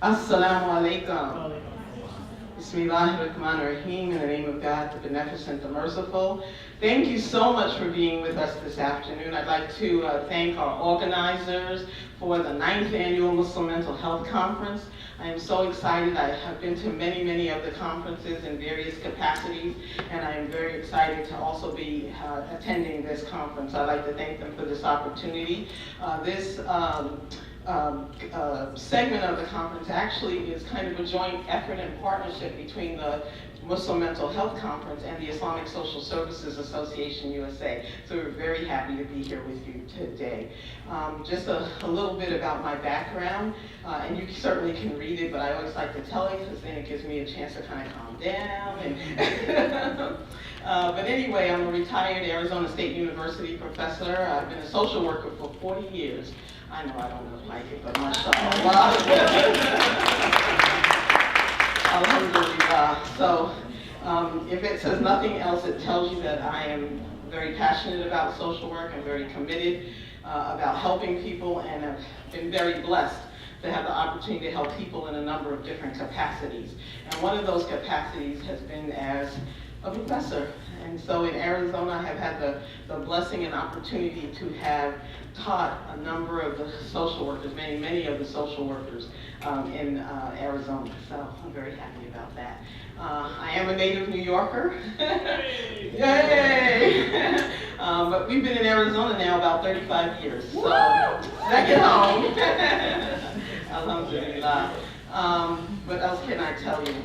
Assalamu alaikum. Bismillahirrahmanirrahim, in the name of God, the Beneficent, the Merciful. Thank you so much for being with us this afternoon. I'd like to thank our organizers for the 9th Annual Muslim Mental Health Conference. I am so excited. I have been to many of the conferences in various capacities, and I am very excited to also be attending this conference. I'd like to thank them for this opportunity. This segment of the conference actually is kind of a joint effort and partnership between the Muslim Mental Health Conference and the Islamic Social Services Association USA. So we're very happy to be here with you today. Just a little bit about my background, and you certainly can read it, but I always like to tell it because then it gives me a chance to kind of calm down. But anyway, I'm a retired Arizona State University professor. I've been a social worker for 40 years. I know I don't look like it, but mashallah. Alhamdulillah. So if it says nothing else, it tells you that I am very passionate about social work and very committed about helping people, and have been very blessed to have the opportunity to help people in a number of different capacities. And one of those capacities has been as a professor. And so in Arizona, I have had the blessing and opportunity to have taught a number of the social workers, many of the social workers in Arizona. So I'm very happy about that. I am a native New Yorker. Yay! But we've been in Arizona now about 35 years. So second home. Alhamdulillah. What else can I tell you?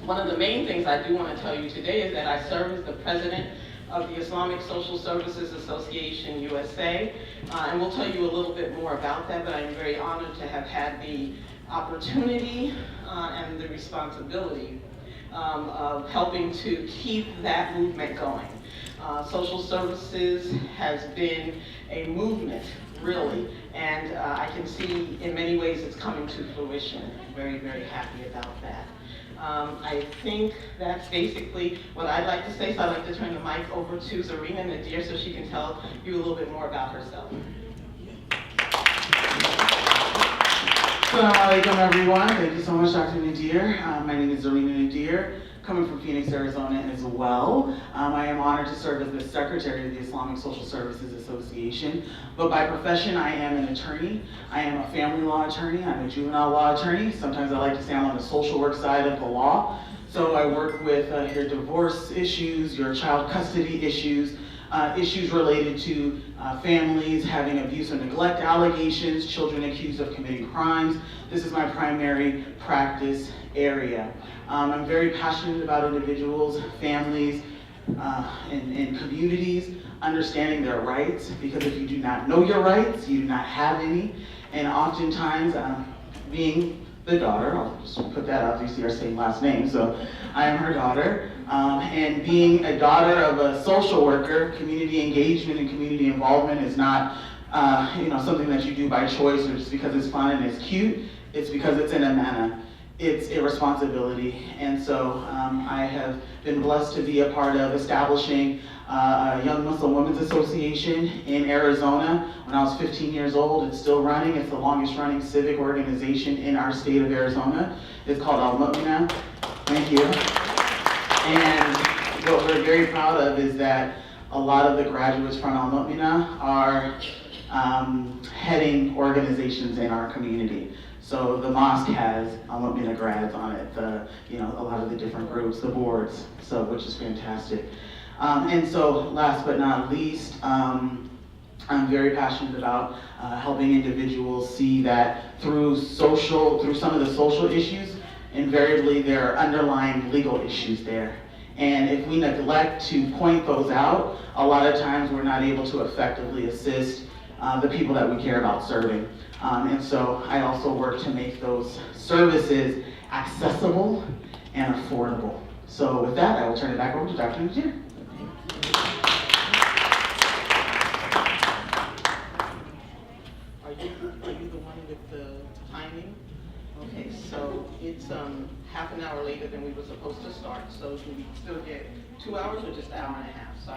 One of the main things I do want to tell you today is that I serve as the president of the Islamic Social Services Association USA, and we'll tell you a little bit more about that, but I'm very honored to have had the opportunity and the responsibility of helping to keep that movement going. Social services has been a movement, really, and I can see in many ways it's coming to fruition. I'm very happy about that. I think that's basically what I'd like to say, so I'd like to turn the mic over to Zarinah Nadir so she can tell you a little bit more about herself. Assalamu alaikum, everyone. Thank you so much, Dr. Nadir. My name is Zarinah Nadir, coming from Phoenix, Arizona as well. I am honored to serve as the Secretary of the Islamic Social Services Association, but by profession I am an attorney. I am a family law attorney, I'm a juvenile law attorney. Sometimes I like to say I'm on the social work side of the law. So I work with your divorce issues, your child custody issues, issues related to families having abuse or neglect allegations, children accused of committing crimes. This is my primary practice area. I'm very passionate about individuals, families, and communities understanding their rights, because if you do not know your rights, you do not have any. And oftentimes, being the daughter, I'll just put that out, you see our same last name, so I am her daughter. And being a daughter of a social worker, community engagement and community involvement is not something that you do by choice or just because it's fun and it's cute. It's because it's an amana. It's a responsibility. And so I have been blessed to be a part of establishing a Young Muslim Women's Association in Arizona. When I was 15 years old, it's still running. It's the longest running civic organization in our state of Arizona. It's called Al-Mu'mina. Thank you. And what we're very proud of is that a lot of the graduates from Al-Mu'mina are heading organizations in our community. So the mosque has Al-Mu'mina grads on it, a lot of the different groups, the boards, so which is fantastic. And so last but not least, I'm very passionate about helping individuals see that through some of the social issues, invariably there are underlying legal issues there. And if we neglect to point those out, a lot of times we're not able to effectively assist the people that we care about serving. And so I also work to make those services accessible and affordable. So with that, I will turn it back over to Dr. Nadir. Are you the one with the timing? Okay, so it's half an hour later than we were supposed to start, so do we still get 2 hours or just an hour and a half? So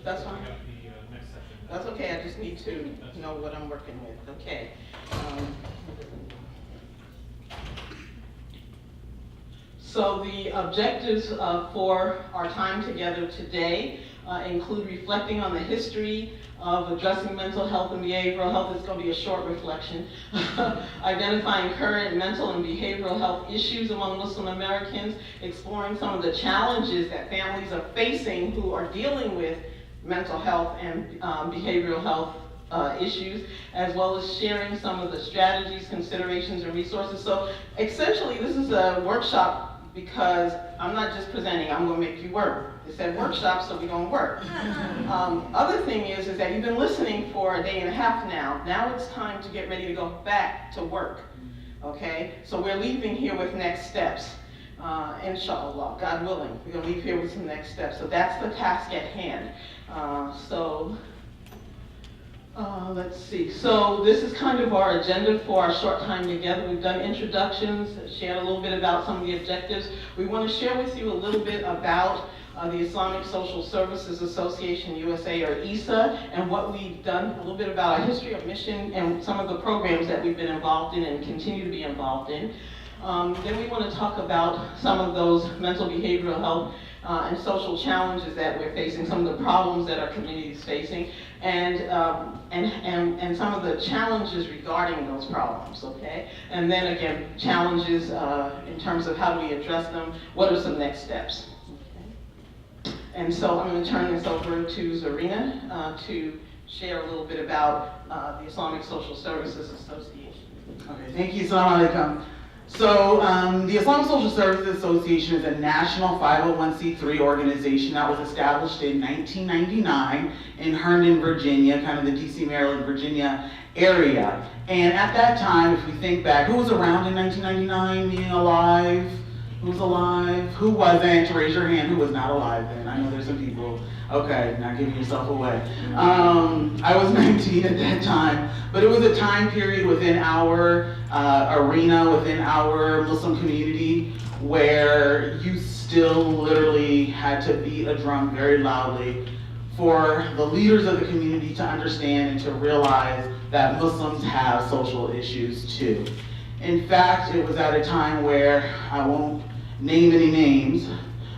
that's fine. That's okay, I just need to know what I'm working with. Okay. So the objectives for our time together today include reflecting on the history of addressing mental health and behavioral health. It's going to be a short reflection. Identifying current mental and behavioral health issues among Muslim Americans, exploring some of the challenges that families are facing who are dealing with mental health and behavioral health issues, as well as sharing some of the strategies, considerations, and resources. So essentially, this is a workshop because I'm not just presenting, I'm going to make you work. It said workshop, so we're going to work. Other thing is that you've been listening for a day and a half now. Now it's time to get ready to go back to work, okay? So we're leaving here with next steps. Inshallah, God willing, we're going to leave here with some next steps. So that's the task at hand. Let's see. So this is kind of our agenda for our short time together. We've done introductions, shared a little bit about some of the objectives. We want to share with you a little bit about the Islamic Social Services Association USA, or ISA, and what we've done, a little bit about our history of mission and some of the programs that we've been involved in and continue to be involved in. Then we want to talk about some of those mental behavioral health and social challenges that we're facing, some of the problems that our community is facing, and some of the challenges regarding those problems, okay? And then again, challenges in terms of how do we address them, what are some next steps, okay? And so I'm going to turn this over to Zarinah to share a little bit about the Islamic Social Services Association. Okay, thank you. Assalamu alaikum. So the Islamic Social Services Association is a national 501c3 organization that was established in 1999 in Herndon, Virginia, kind of the DC, Maryland, Virginia area. And at that time, if we think back, who was around in 1999, being alive? Who was alive? Who wasn't? Raise your hand who was not alive then. I know there's some people. Okay, not giving yourself away. I was 19 at that time, but it was a time period within our arena, within our Muslim community, where you still literally had to beat a drum very loudly for the leaders of the community to understand and to realize that Muslims have social issues too. In fact, it was at a time where, I won't name any names,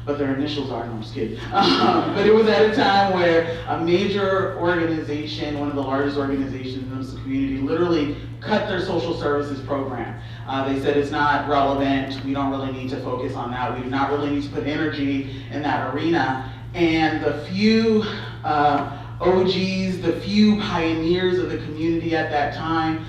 but their initials are, no, I'm just kidding. But it was at a time where a major organization, one of the largest organizations in the Muslim community, literally cut their social services program. They said it's not relevant, we don't really need to focus on that, we do not really need to put energy in that arena. And the few OGs, the few pioneers of the community at that time,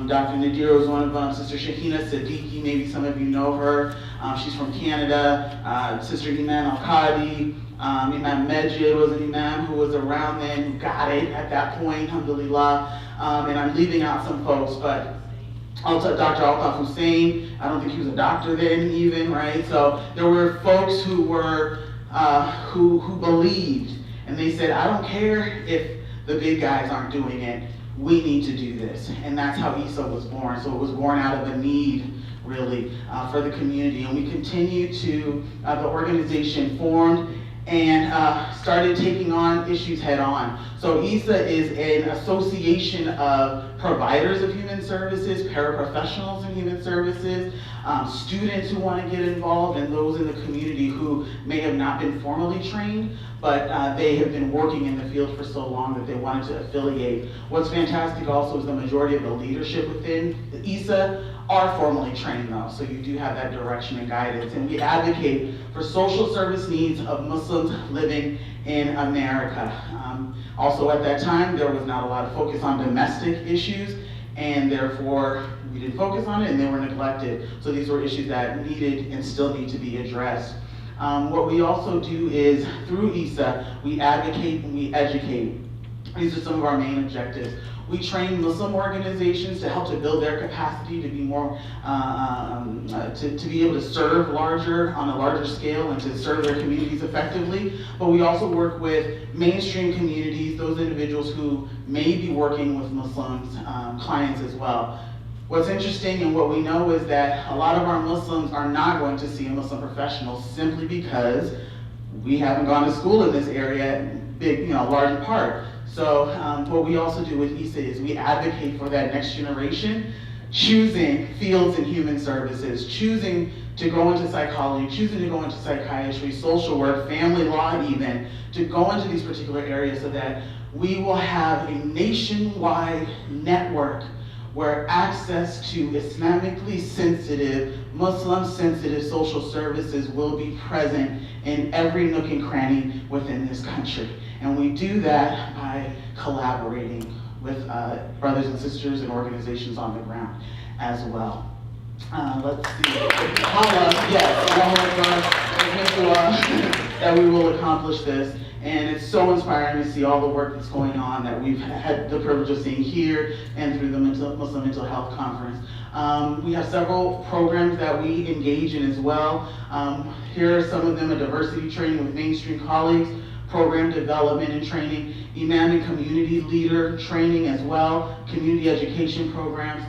Dr. Nadir was one of them, Sister Shahina Siddiqui, maybe some of you know her. She's from Canada. Sister Iman Al-Qadi, Imam Majid was an imam who was around then, who got it at that point, alhamdulillah. And I'm leaving out some folks, but also Dr. Altaf Hussein, I don't think he was a doctor then even, right? So there were folks who were, who believed, and they said, I don't care if the big guys aren't doing it, we need to do this. And that's how ISA was born. So it was born out of a need, really, for the community. And we continue to, the organization formed and started taking on issues head on. So ISA is an association of providers of human services, paraprofessionals in human services, students who want to get involved, and those in the community who may have not been formally trained, but they have been working in the field for so long that they wanted to affiliate. What's fantastic also is the majority of the leadership within the ISA are formally trained though, so you do have that direction and guidance. And we advocate for social service needs of Muslims living in America. Also at that time, there was not a lot of focus on domestic issues, and therefore we didn't focus on it and they were neglected. So these were issues that needed and still need to be addressed. What we also do is, through ISA, we advocate and we educate. These are some of our main objectives. We train Muslim organizations to help to build their capacity to be more, to be able to serve on a larger scale and to serve their communities effectively. But we also work with mainstream communities, those individuals who may be working with Muslims, clients as well. What's interesting and what we know is that a lot of our Muslims are not going to see a Muslim professional simply because we haven't gone to school in this area, large part. So what we also do with ISA is we advocate for that next generation choosing fields in human services, choosing to go into psychology, choosing to go into psychiatry, social work, family law even, to go into these particular areas so that we will have a nationwide network where access to Islamically sensitive, Muslim sensitive social services will be present in every nook and cranny within this country. And we do that by collaborating with brothers and sisters and organizations on the ground as well. Let's see. Allah, yes, that we will accomplish this. And it's so inspiring to see all the work that's going on that we've had the privilege of seeing here and through the Muslim Mental Health Conference. We have several programs that we engage in as well. Here are some of them: a diversity training with mainstream colleagues, program development and training, imam and community leader training as well, community education programs.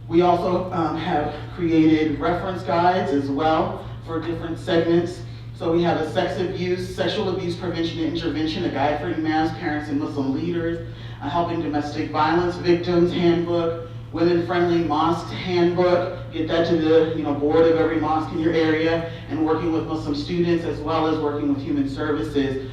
We also have created reference guides as well for different segments. So we have a sexual abuse prevention and intervention, a guide for imams, parents, and Muslim leaders, a helping domestic violence victims handbook, women-friendly mosque handbook. Get that to the board of every mosque in your area, and working with Muslim students as well as working with human services,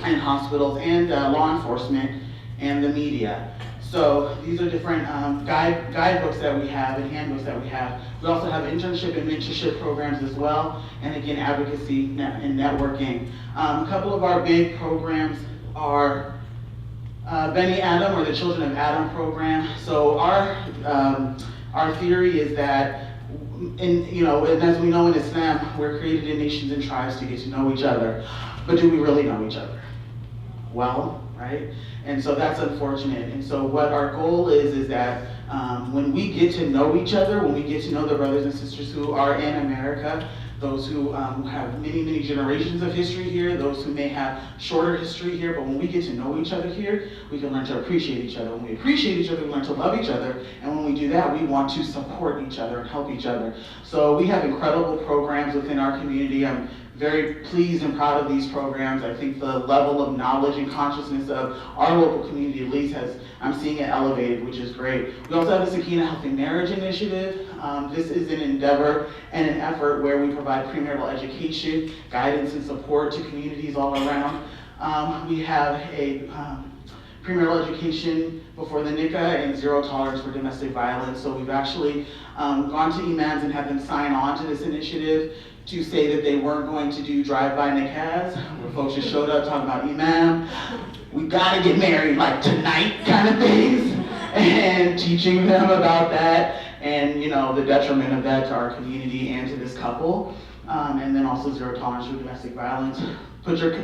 and hospitals and law enforcement and the media. So these are different guidebooks that we have and handbooks that we have. We also have internship and mentorship programs as well, and again, advocacy and networking. A couple of our big programs are Beni Adam, or the Children of Adam program. So our theory is that, and as we know in Islam, we're created in nations and tribes to get to know each other. But do we really know each other? Well, right? And so that's unfortunate. And so what our goal is that when we get to know each other, when we get to know the brothers and sisters who are in America, those who have many generations of history here, those who may have shorter history here, but when we get to know each other here, we can learn to appreciate each other. When we appreciate each other, we learn to love each other. And when we do that, we want to support each other and help each other. So we have incredible programs within our community. I'm very pleased and proud of these programs. I think the level of knowledge and consciousness of our local community at least I'm seeing it elevated, which is great. We also have the Sakina Healthy Marriage Initiative. This is an endeavor and an effort where we provide premarital education, guidance, and support to communities all around. We have a premarital education before the nikah and zero tolerance for domestic violence. So we've actually gone to imams and had them sign on to this initiative to say that they weren't going to do drive-by nikahs, where folks just showed up talking about imam, we gotta get married like tonight kind of things, and teaching them about that and the detriment of that to our community and to this couple. And then also zero tolerance for domestic violence.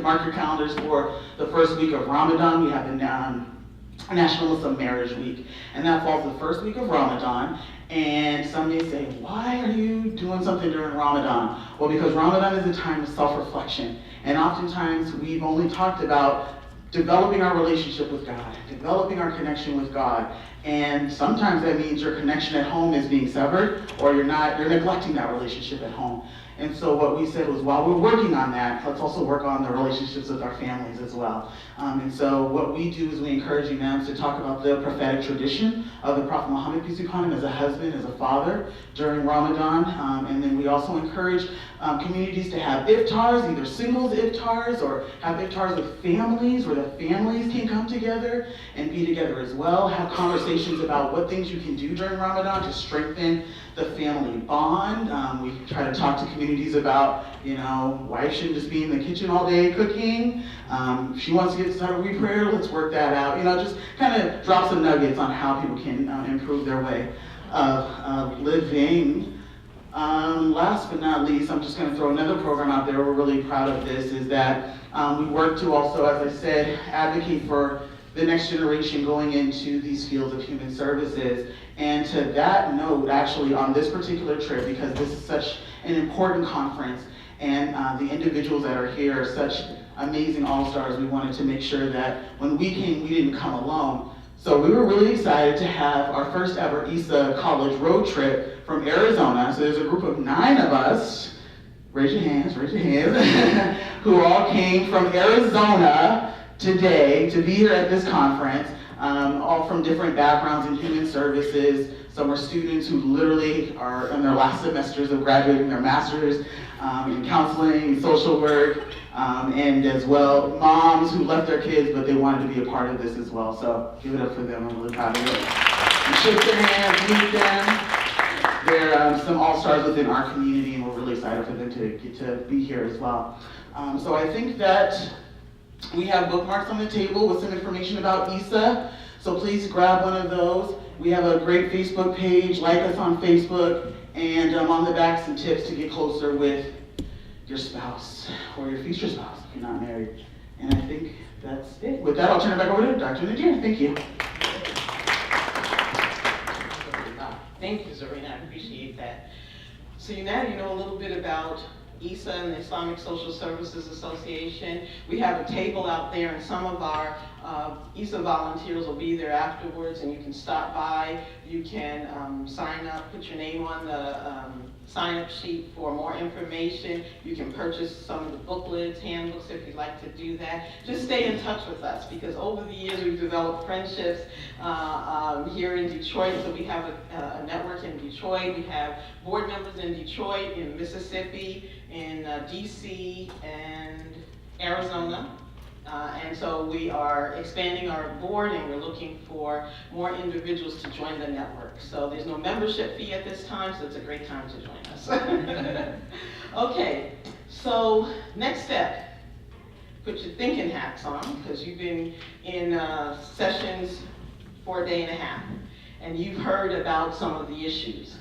Mark your calendars for the first week of Ramadan. We have the National Muslim Marriage Week, and that falls the first week of Ramadan. And some may say, why are you doing something during Ramadan? Well, because Ramadan is a time of self-reflection. And oftentimes we've only talked about developing our relationship with God, developing our connection with God. And sometimes that means your connection at home is being severed, or you're neglecting that relationship at home. And so what we said was, while we're working on that, let's also work on the relationships with our families as well. And so what we do is we encourage imams to talk about the prophetic tradition of the Prophet Muhammad, peace be upon him, as a husband, as a father during Ramadan. And then we also encourage communities to have iftars, either singles iftars or have iftars with families, where the families can come together and be together as well. Have conversations about what things you can do during Ramadan to strengthen the family bond. We try to talk to communities about, wife shouldn't just be in the kitchen all day cooking. If she wants to get started with prayer, let's work that out. Just kind of drop some nuggets on how people can improve their way of living. Last but not least, I'm just going to throw another program out there. We're really proud of this, is that we work to also, as I said, advocate for the next generation going into these fields of human services. And to that note, actually, on this particular trip, because this is such an important conference, and the individuals that are here are such amazing all-stars, we wanted to make sure that when we came, we didn't come alone. So we were really excited to have our first ever ISA college road trip from Arizona. So there's a group of 9 of us, raise your hands, who all came from Arizona today to be here at this conference. all from different backgrounds in human services. Some are students who literally are in their last semesters of graduating their masters in counseling, social work, and as well, moms who left their kids, but they wanted to be a part of this as well. So give it up for them, I'm really proud of them. Shake their hands, meet them. They're some all-stars within our community, and we're really excited for them to get to be here as well. So I think that we have bookmarks on the table with some information about Aneesah. So please grab one of those. We have a great Facebook page, like us on Facebook, and on the back some tips to get closer with your spouse or your future spouse if you're not married. And I think that's it. With that, I'll turn it back over to Dr. Nadir. Thank you. Thank you, Zarinah. I appreciate that. So now you know a little bit about Aneesah and the Islamic Social Services Association. We have a table out there, and some of our Aneesah volunteers will be there afterwards, and you can stop by. You can sign up, put your name on the sign-up sheet for more information. You can purchase some of the booklets, handbooks if you'd like to do that. Just stay in touch with us, because over the years we've developed friendships here in Detroit. So we have a network in Detroit. We have board members in Detroit, in Mississippi, in DC, and Arizona. And so we are expanding our board, and we're looking for more individuals to join the network. So there's no membership fee at this time, so it's a great time to join us. Okay, so next step. Put your thinking hats on, because you've been in sessions for a day and a half, and you've heard about some of the issues.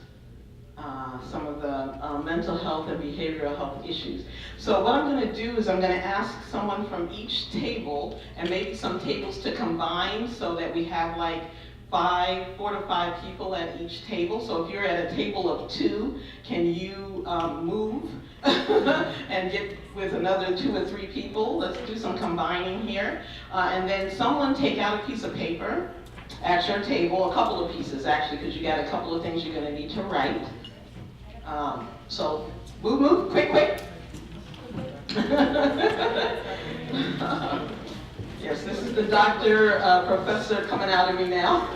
Some of the mental health and behavioral health issues. So what I'm going to do is I'm going to ask someone from each table, and maybe some tables to combine, so that we have like 4 to 5 people at each table. So if you're at a table of 2, can you move and get with another 2 or 3 people? Let's do some combining here. And then someone take out a piece of paper at your table, a couple of pieces actually, because you got a couple of things you're going to need to write. So move, quick. Yes, this is the doctor, professor coming out of me now.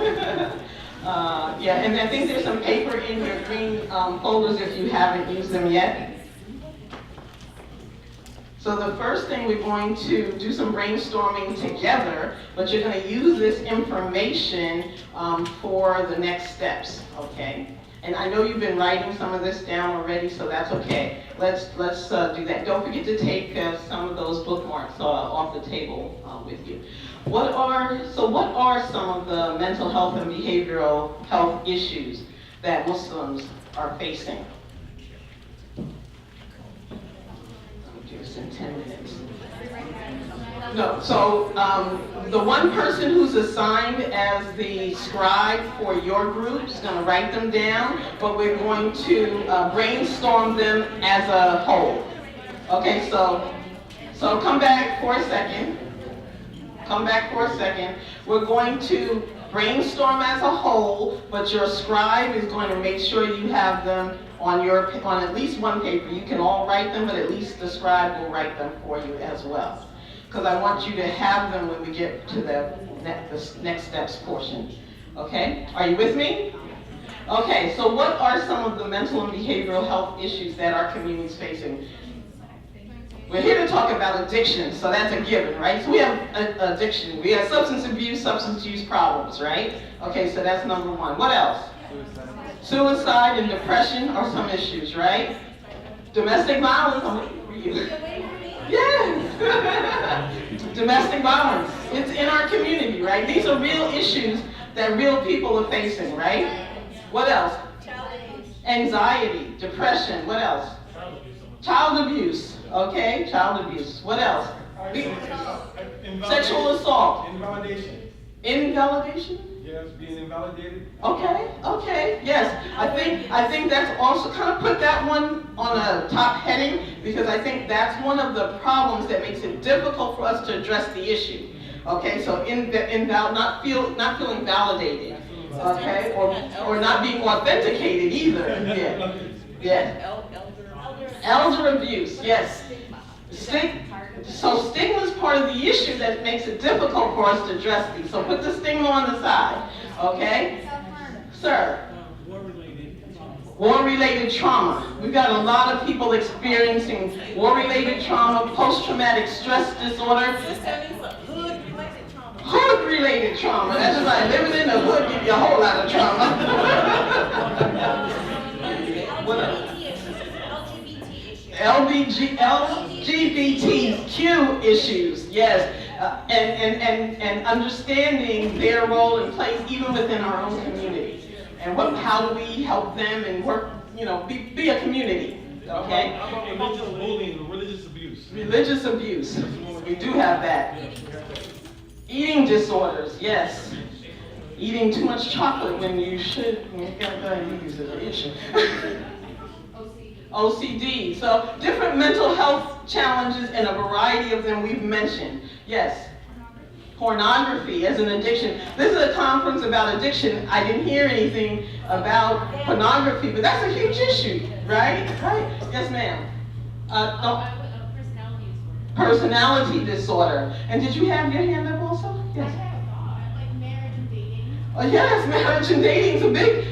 Yeah, and I think there's some paper in your green folders if you haven't used them yet. So the first thing, we're going to do some brainstorming together, but you're going to use this information for the next steps, okay? And I know you've been writing some of this down already, so that's okay. Let's do that. Don't forget to take some of those bookmarks off the table with you. What are some of the mental health and behavioral health issues that Muslims are facing? I'll do this in 10 minutes. No, so the one person who's assigned as the scribe for your group is going to write them down, but we're going to brainstorm them as a whole. Okay, so come back for a second. We're going to brainstorm as a whole, but your scribe is going to make sure you have them on at least one paper. You can all write them, but at least the scribe will write them for you as well, because I want you to have them when we get to the next steps portion. Okay, are you with me? Okay, so what are some of the mental and behavioral health issues that our community is facing? We're here to talk about addiction, so that's a given, right? So we have addiction, we have substance use problems, right? Okay, so that's number 1. What else? Suicide and depression are some issues, right? Domestic violence, I'm waiting for you. Yes! Domestic violence, it's in our community, right? These are real issues that real people are facing, right? What else? Anxiety, depression, what else? Child abuse, okay? Child abuse, what else? Sexual assault. Invalidation. Invalidation? Yes, being invalidated. Okay, yes. I think that's also, kind of put that one on a top heading, because I think that's one of the problems that makes it difficult for us to address the issue. Okay, so not feeling validated, okay, or not being authenticated either. Yeah. Elder abuse, yes. So stigma is part of the issue that makes it difficult for us to address these. So put the stigma on the side, okay? Sir? War-related trauma. We've got a lot of people experiencing war-related trauma, post-traumatic stress disorder. Hood-related trauma. That's just like living in the hood gives you a whole lot of trauma. What else? LGBTQ issues, yes, and understanding their role and place even within our own community, and how do we help them and work, be a community, okay? How about religious bullying or religious abuse? Religious abuse, we do have that. Eating disorders, yes. Eating too much chocolate when you should, use it, issue. OCD, so different mental health challenges and a variety of them we've mentioned. Yes, pornography as an addiction. This is a conference about addiction. I didn't hear anything about pornography, but that's a huge issue, right? Right? Yes, ma'am. Personality disorder. And did you have your hand up also? Yes. Like marriage and dating. Oh yes, marriage and dating is a big.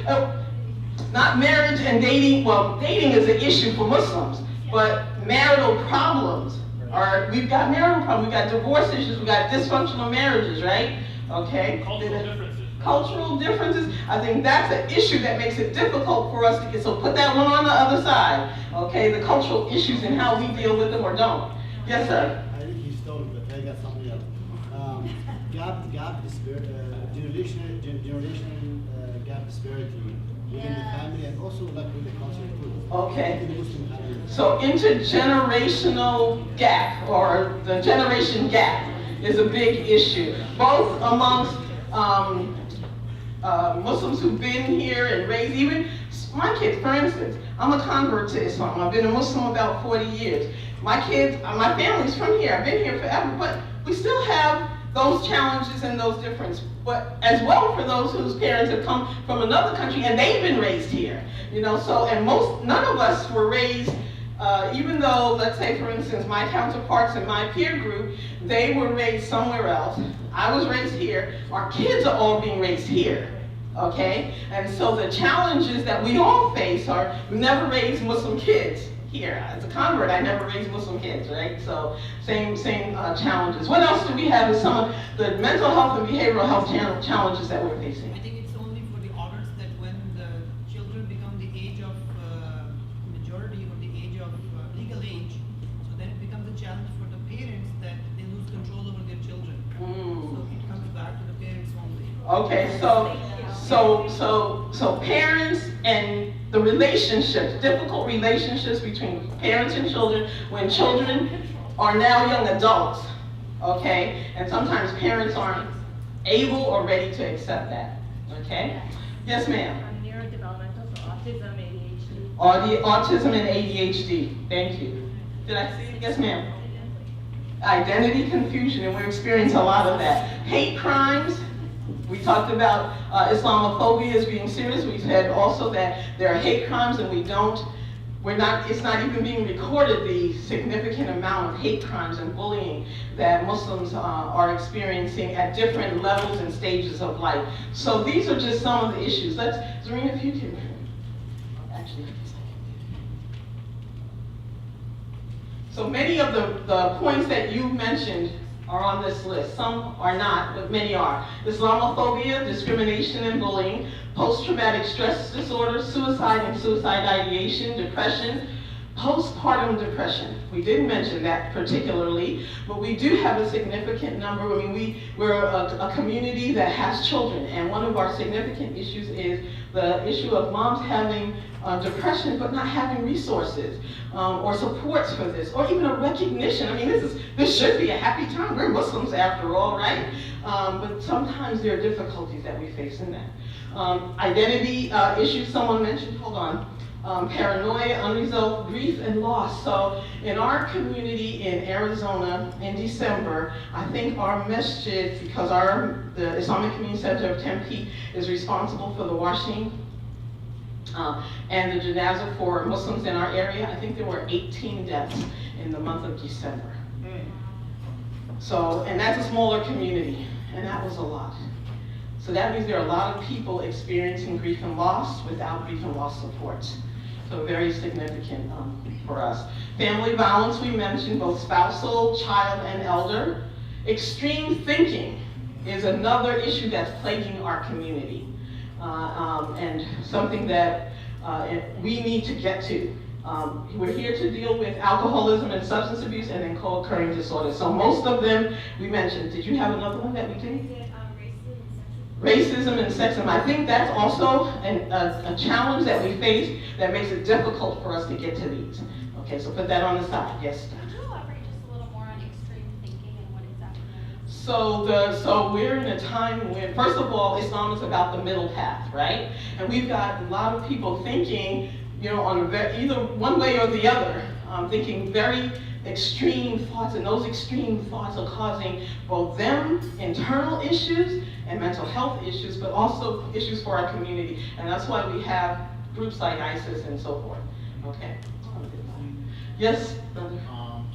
Not marriage and dating, well, dating is an issue for Muslims, but marital problems we've got marital problems, we've got divorce issues, we've got dysfunctional marriages, right? Okay? Cultural differences, I think that's an issue that makes it difficult for us to get, so put that one on the other side, okay? The cultural issues and how we deal with them or don't. Yes, sir? I think he's told, but I got something else. Gap generation gap disparity within the family and also like with the culture too. Okay. In the Muslim family. So intergenerational gap, or the generation gap, is a big issue, both amongst Muslims who've been here and raised, even my kids, for instance, I'm a convert to Islam. I've been a Muslim about 40 years. My kids, my family's from here. I've been here forever, but we still have those challenges and those differences. But as well for those whose parents have come from another country and they've been raised here, so, and none of us were raised, even though, let's say for instance, my counterparts in my peer group, they were raised somewhere else. I was raised here. Our kids are all being raised here, okay? And so the challenges that we all face are, we never raised Muslim kids here. As a convert, I never raised Muslim kids, right? So same challenges. What else do we have as some of the mental health and behavioral health challenges that we're facing? I think it's only for the orders that when the children become the age of majority or the age of legal age, so then it becomes a challenge for the parents that they lose control over their children. So it comes back to the parents only. Okay, so parents and the relationships, difficult relationships between parents and children when children are now young adults, okay? And sometimes parents aren't able or ready to accept that, okay? Yes, ma'am. Neurodevelopmental, so autism, ADHD. Autism and ADHD, thank you. Did I see it? Yes, ma'am. Identity confusion, and we're experiencing a lot of that. Hate crimes. We talked about Islamophobia as being serious. We've said also that there are hate crimes and it's not even being recorded the significant amount of hate crimes and bullying that Muslims are experiencing at different levels and stages of life. So these are just some of the issues. Zarinah, if you can, actually. So many of the points that you mentioned are on this list. Some are not, but many are. Islamophobia, discrimination and bullying, post-traumatic stress disorder, suicide and suicide ideation, depression, postpartum depression. We didn't mention that particularly, but we do have a significant number. I mean, we're a community that has children, and one of our significant issues is the issue of moms having depression but not having resources or supports for this, or even a recognition. I mean, this should be a happy time. We're Muslims after all, right? But sometimes there are difficulties that we face in that. Identity issues, someone mentioned, hold on. Paranoia, unresolved grief, and loss. So in our community in Arizona in December, I think our masjid, because the Islamic Community Center of Tempe is responsible for the washing and the janazah for Muslims in our area, I think there were 18 deaths in the month of December. So, and that's a smaller community, and that was a lot. So that means there are a lot of people experiencing grief and loss without grief and loss support. So very significant for us. Family violence, we mentioned, both spousal, child, and elder. Extreme thinking is another issue that's plaguing our community, and something that we need to get to. We're here to deal with alcoholism and substance abuse and then co-occurring disorders. So most of them we mentioned. Did you have another one that we did? Racism and sexism. I think that's also a challenge that we face that makes it difficult for us to get to these. Okay, so put that on the side. Yes. Could you elaborate just a little more on extreme thinking and what exactly that is? So we're in a time when, first of all, Islam is about the middle path, right? And we've got a lot of people thinking, on either one way or the other, thinking very extreme thoughts, and those extreme thoughts are causing both them internal issues and mental health issues, but also issues for our community. And that's why we have groups like ISIS and so forth. Okay. Yes, brother.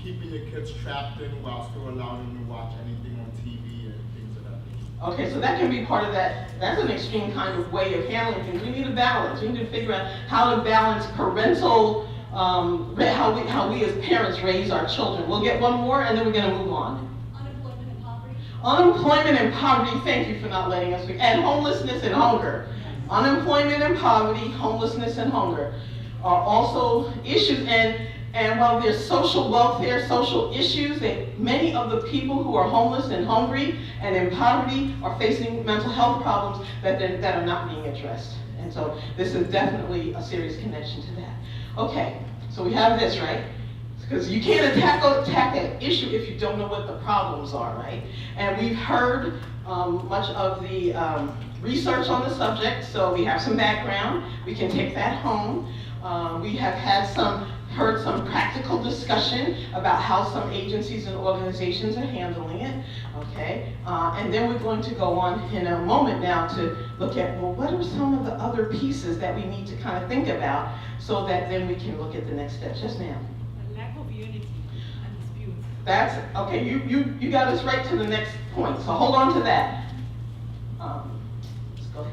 Keeping your kids trapped in while still allowing them to watch anything on TV and things of that nature. Okay, so that can be part of that. That's an extreme kind of way of handling things. We need a balance. We need to figure out how to balance parental, how we as parents raise our children. We'll get one more and then we're going to move on. Unemployment and poverty. Unemployment and poverty, thank you for not letting us speak. And homelessness and hunger. Unemployment and poverty, homelessness and hunger are also issues. And while there's social welfare, social issues, many of the people who are homeless and hungry and in poverty are facing mental health problems that are not being addressed. And so this is definitely a serious connection to that. Okay, so we have this, right? Because you can't attack an issue if you don't know what the problems are, right? And we've heard much of the research on the subject, so we have some background. We can take that home. We have heard some practical discussion about how some agencies and organizations are handling it, okay? And then we're going to go on in a moment now to look at, well, what are some of the other pieces that we need to kind of think about so that then we can look at the next steps. Yes, ma'am? The lack of unity and disputes. That's, okay, you got us right to the next point, so hold on to that. Let's go ahead.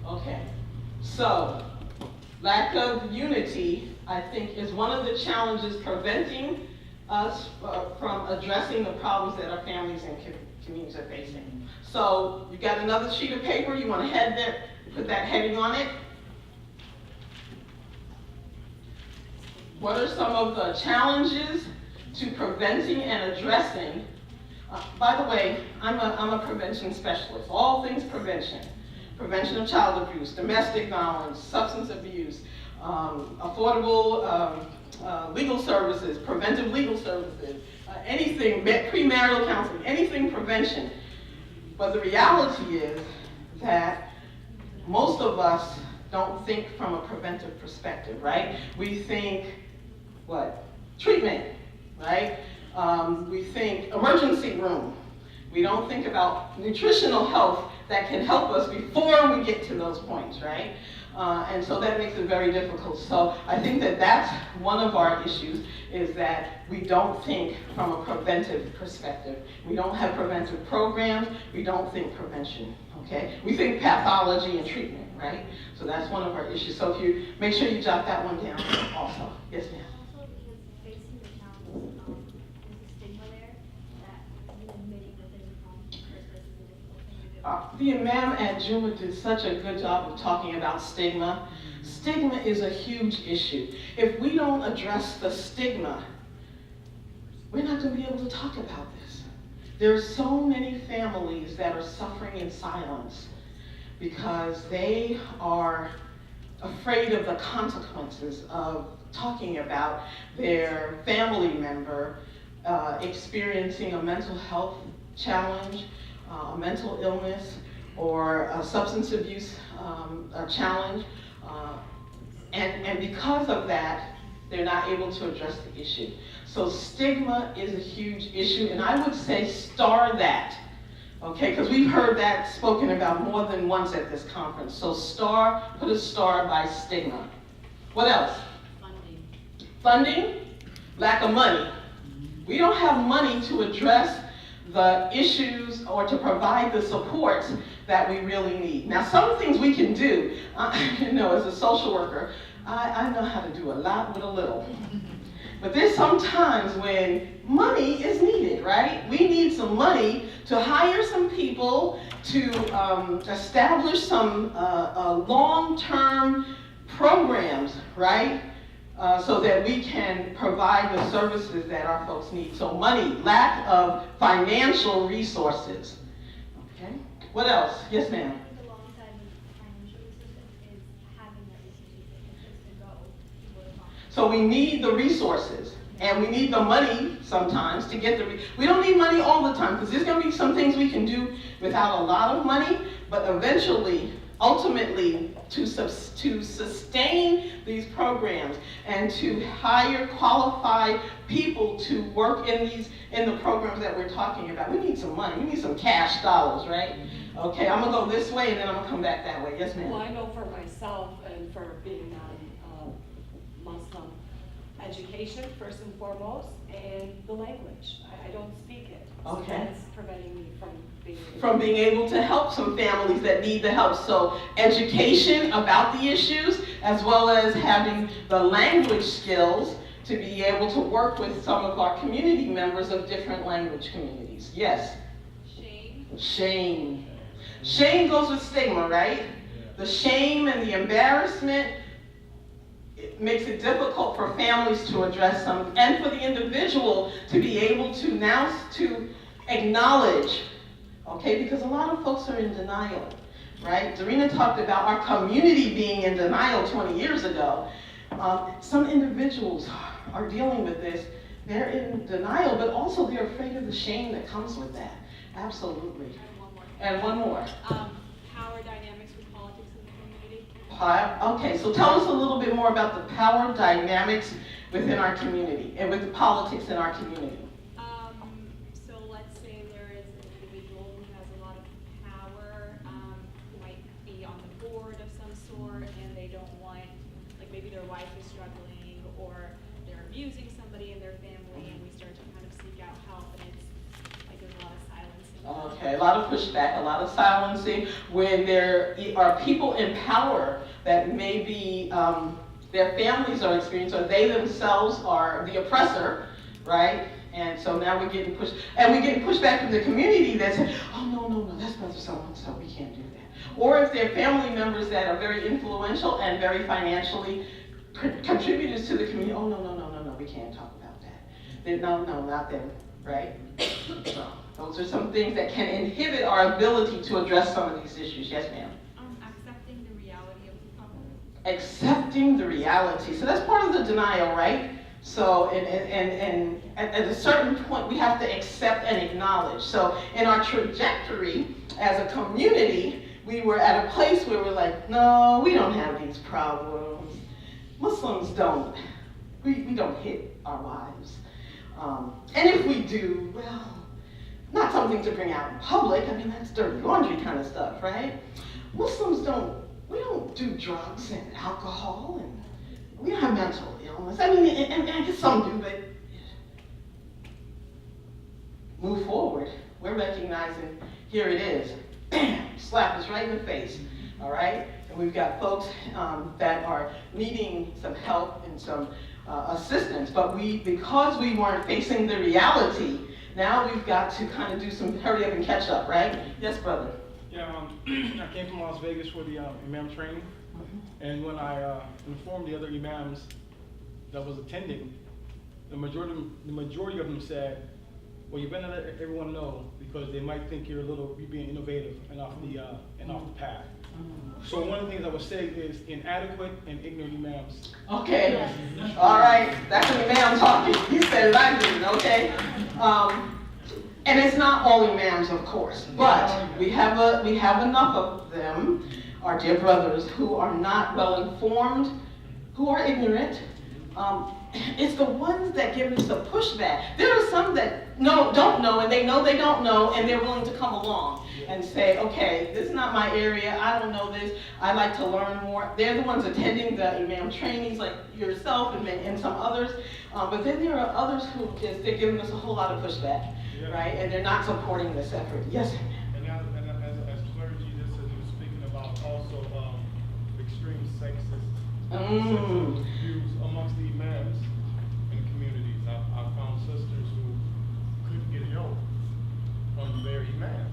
Okay, so lack of unity, I think, is one of the challenges preventing us from addressing the problems that our families and communities are facing. So you got another sheet of paper, you want to put that heading on it. What are some of the challenges to preventing and addressing? By the way, I'm a prevention specialist, all things prevention. Prevention of child abuse, domestic violence, substance abuse, affordable legal services, preventive legal services, anything, premarital counseling, anything prevention. But the reality is that most of us don't think from a preventive perspective, right? We think, what? Treatment, right? We think emergency room. We don't think about nutritional health that can help us before we get to those points, right? And so that makes it very difficult. So I think that that's one of our issues, is that we don't think from a preventive perspective. We don't have preventive programs. We don't think prevention, okay? We think pathology and treatment, right? So that's one of our issues. So if you make sure you jot that one down also. Yes, ma'am. Also, because facing the challenges, there's a stigma there that admitting that there's a problem first is a difficult thing to do. The Imam and Juma did such a good job of talking about stigma. Stigma is a huge issue. If we don't address the stigma, we're not going to be able to talk about this. There are so many families that are suffering in silence because they are afraid of the consequences of talking about their family member experiencing a mental health challenge, a mental illness, or a substance abuse challenge. And because of that, they're not able to address the issue. So stigma is a huge issue, and I would say star that. Okay, because we've heard that spoken about more than once at this conference. So put a star by stigma. What else? Funding. Funding, lack of money. We don't have money to address the issues or to provide the support that we really need. Now, some things we can do, as a social worker, I know how to do a lot with a little. But there's some times when money is needed, right? We need some money to hire some people, to establish some long-term programs, right? So that we can provide the services that our folks need. So money, lack of financial resources. Okay, what else? Yes, ma'am. Alongside the financial resources is having the resources to go to work on. So we need the resources, and we need the money sometimes to get we don't need money all the time, because there's going to be some things we can do without a lot of money, but eventually, ultimately, to sustain these programs and to hire qualified people to work in the programs that we're talking about, we need some money. We need some cash dollars, right? Okay, I'm gonna go this way and then I'm gonna come back that way. Yes, ma'am. Well, I know for myself and for being Muslim, education first and foremost, and the language. I don't speak it. So Okay. that's preventing me from being able to help some families that need the help. So education about the issues, as well as having the language skills to be able to work with some of our community members of different language communities. Yes? Shame. Shame. Shame goes with stigma, right? The shame and the embarrassment, it makes it difficult for families to address some, and for the individual to be able to now to acknowledge. Okay, because a lot of folks are in denial, right? Zarinah talked about our community being in denial 20 years ago. Some individuals are dealing with this. They're in denial, but also they're afraid of the shame that comes with that. Absolutely. And one more. And one more. Power dynamics with politics in the community. Okay, so tell us a little bit more about the power dynamics within our community and with the politics in our community. So let's say there is an individual who has a lot of power, who might be on the board of some sort, and they don't want, like maybe their wife is struggling, or they're abusing somebody in their family, and we start to kind of seek out help, and it's like there's a lot of silencing. Okay, a lot of pushback, a lot of silencing, when there are people in power that maybe their families are experiencing, or they themselves are the oppressor, right? And so now we're getting pushed, and we're getting pushed back from the community that says, oh, no, that's brother so-and-so, we can't do that. Or if they're family members that are very influential and very financially contributors to the community, oh, no, we can't talk about that. No, not them, right? So those are some things that can inhibit our ability to address some of these issues. Yes, ma'am? Accepting the reality of the problem. Accepting the reality. So that's part of the denial, right? So, and at a certain point, we have to accept and acknowledge. So in our trajectory as a community, we were at a place where we're like, no, we don't have these problems. Muslims don't. We don't hit our wives. And if we do, well, not something to bring out in public. I mean, that's dirty laundry kind of stuff, right? Muslims we don't do drugs and alcohol, and we don't have mental illness. I mean, and I guess some do, but move forward. We're recognizing, here it is. Bam, slap us right in the face, all right? And we've got folks that are needing some help and some assistance, but because we weren't facing the reality, now we've got to kind of do some hurry up and catch up, right? Yes, brother. Yeah, I came from Las Vegas for the imam training, and when I informed the other imams that was attending, the majority of them said, well, you better let everyone know, because they might think you're being innovative and off the path. So one of the things I would say is inadequate and ignorant imams. Okay, all right, that's an imam talking. He said it, I didn't, okay? And it's not all imams, of course, but we have enough of them, our dear brothers, who are not well informed, who are ignorant. It's the ones that give us the pushback. There are some that don't know, and they know they don't know, and they're willing to come along and say, okay, this is not my area, I don't know this, I'd like to learn more. They're the ones attending the imam trainings, like yourself and some others. But then there are others who just, they're giving us a whole lot of pushback, right? And they're not supporting this effort. Yes? And as clergy, just as you were speaking about also extreme sexist views amongst the imams in communities. I found sisters who couldn't get help from their imam.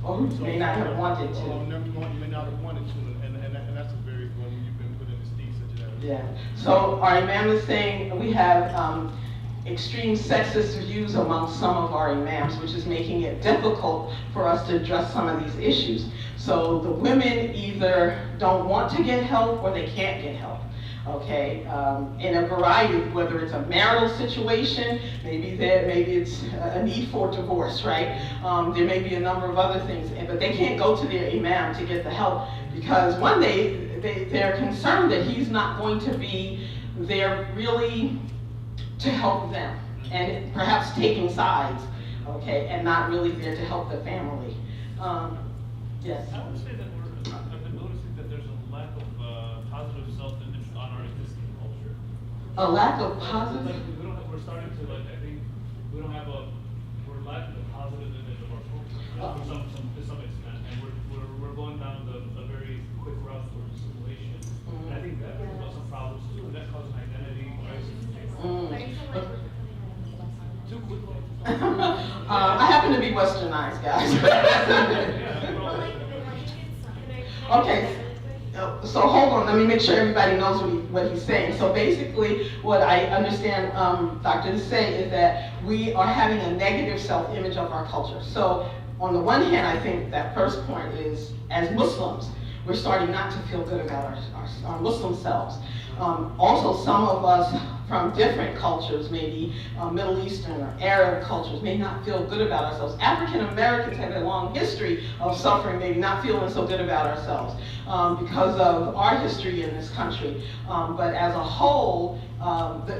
Or who may not have wanted to. Or may not have wanted to, and that's a very, when you've been put in a state such as that. Yeah. So our imam is saying we have extreme sexist views among some of our imams, which is making it difficult for us to address some of these issues. So the women either don't want to get help or they can't get help. Okay, in a variety of, whether it's a marital situation, maybe it's a need for divorce, right? There may be a number of other things, but they can't go to their imam to get the help because one, they're concerned that he's not going to be there really to help them, and perhaps taking sides, okay, and not really there to help the family. Yes. I would say that I've been noticing that there's a lack of positive self-image on our existing culture. A lack of positive. Like we're starting to I think we're lacking the positive image of our culture to some extent, and we're going down a very quick route for assimilation. And I think that brings about some problems too, and that causes an identity crisis. Too quickly. I happen to be westernized, guys. Okay, so hold on, let me make sure everybody knows what he's saying. So basically, what I understand Doctor to say is that we are having a negative self-image of our culture. So on the one hand, I think that first point is, as Muslims, we're starting not to feel good about our Muslim selves. Also, some of us from different cultures, maybe Middle Eastern or Arab cultures, may not feel good about ourselves. African Americans have a long history of suffering, maybe not feeling so good about ourselves because of our history in this country. But as a whole,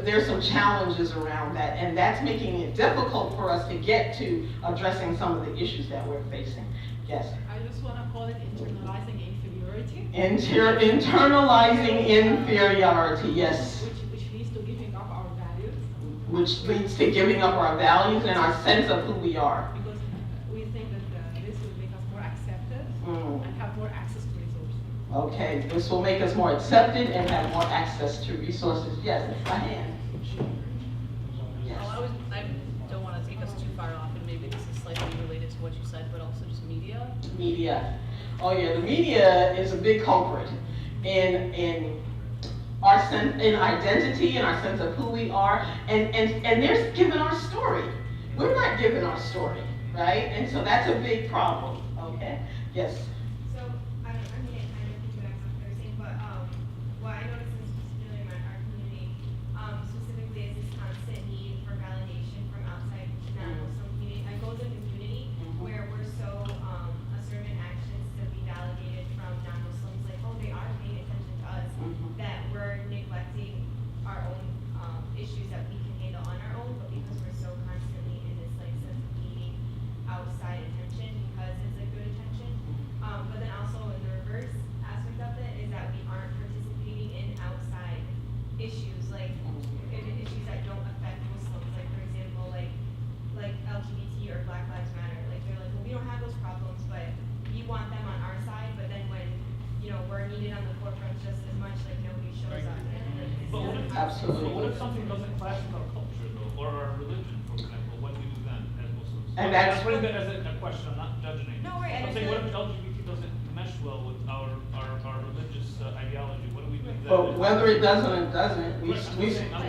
there's some challenges around that, and that's making it difficult for us to get to addressing some of the issues that we're facing. Yes? I just want to call it internalizing inferiority. Internalizing inferiority, yes. Which leads to giving up our values. Which leads to giving up our values and our sense of who we are. Because we think that this will make us more accepted and have more access to resources. Okay, this will make us more accepted and have more access to resources. Yes, Diane. Yes. Oh, I don't want to take us too far off, and maybe this is slightly related to what you said, but also just media. Media. Oh yeah, the media is a big culprit in our sense, in identity, and our sense of who we are, and they're giving our story. We're not giving our story, right? And so that's a big problem. Okay. Yes. So I mean, it kind of piggybacks on what they're saying, but what I noticed is particularly in our community, specifically is this constant need for validation from outside non-Muslim community. It goes in the community where we're so certain actions to be validated from non-Muslims, like, oh, they are paying attention to us, that we're neglecting our own issues that we can handle on our own, but because we're so constantly in this like sense of needing outside attention because it's a good attention. But then also in the reverse aspect of it is that we aren't participating in outside issues, like issues that don't affect Muslims, like for example, like LGBT or Black Lives Matter. Like they're like, well, we don't have those problems, but you want them on our side, but then when we're needed on the forefront just as much, like nobody shows up. But what if, Absolutely. But what if something doesn't clash with our culture though, or our religion, for example? What do we do then as Muslims? And that's putting that as a question. I'm not judging it. No, right, I'm and saying, it's what if LGBT doesn't mesh well with our religious ideology? What do we do then? But whether it does or it doesn't,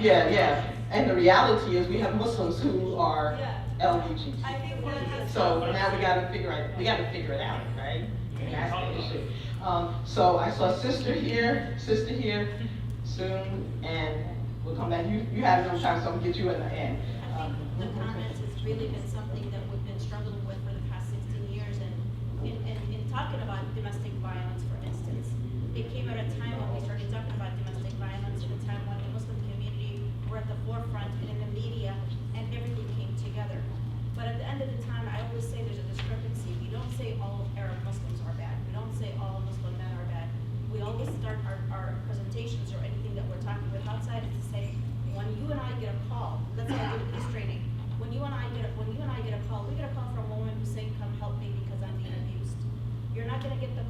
yeah. And the reality is we have Muslims who are LGBT. I think So now we gotta figure it out, right? And that's the issue. So I saw sister here, soon, and we'll come back. You have no time, so I'll get you at the end. The comments has really been something that we've been struggling with for the past 16 years, and in talking about domestic violence, for instance, it came at a time when we started talking about domestic violence at a time when the Muslim community were at the forefront and in the media, and everything came together. But at the end of the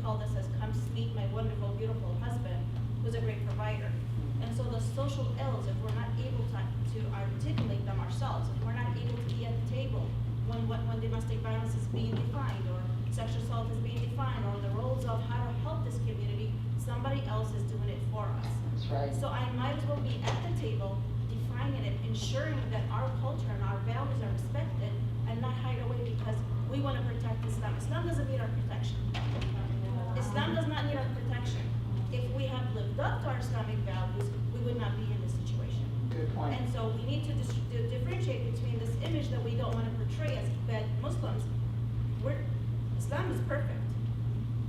told us is, come meet my wonderful, beautiful husband, who's a great provider. And so the social ills, if we're not able to articulate them ourselves, if we're not able to be at the table when domestic violence is being defined, or sexual assault is being defined, or the roles of how to help this community, somebody else is doing it for us. That's right. So I might as well be at the table, defining it, ensuring that our culture and our values are respected, and not hide away because we want to protect Islam. Islam doesn't need our protection. Islam does not need our protection. If we have lived up to our Islamic values, we would not be in this situation. Good point. And so we need to differentiate between this image that we don't want to portray as bad Muslims. Islam is perfect.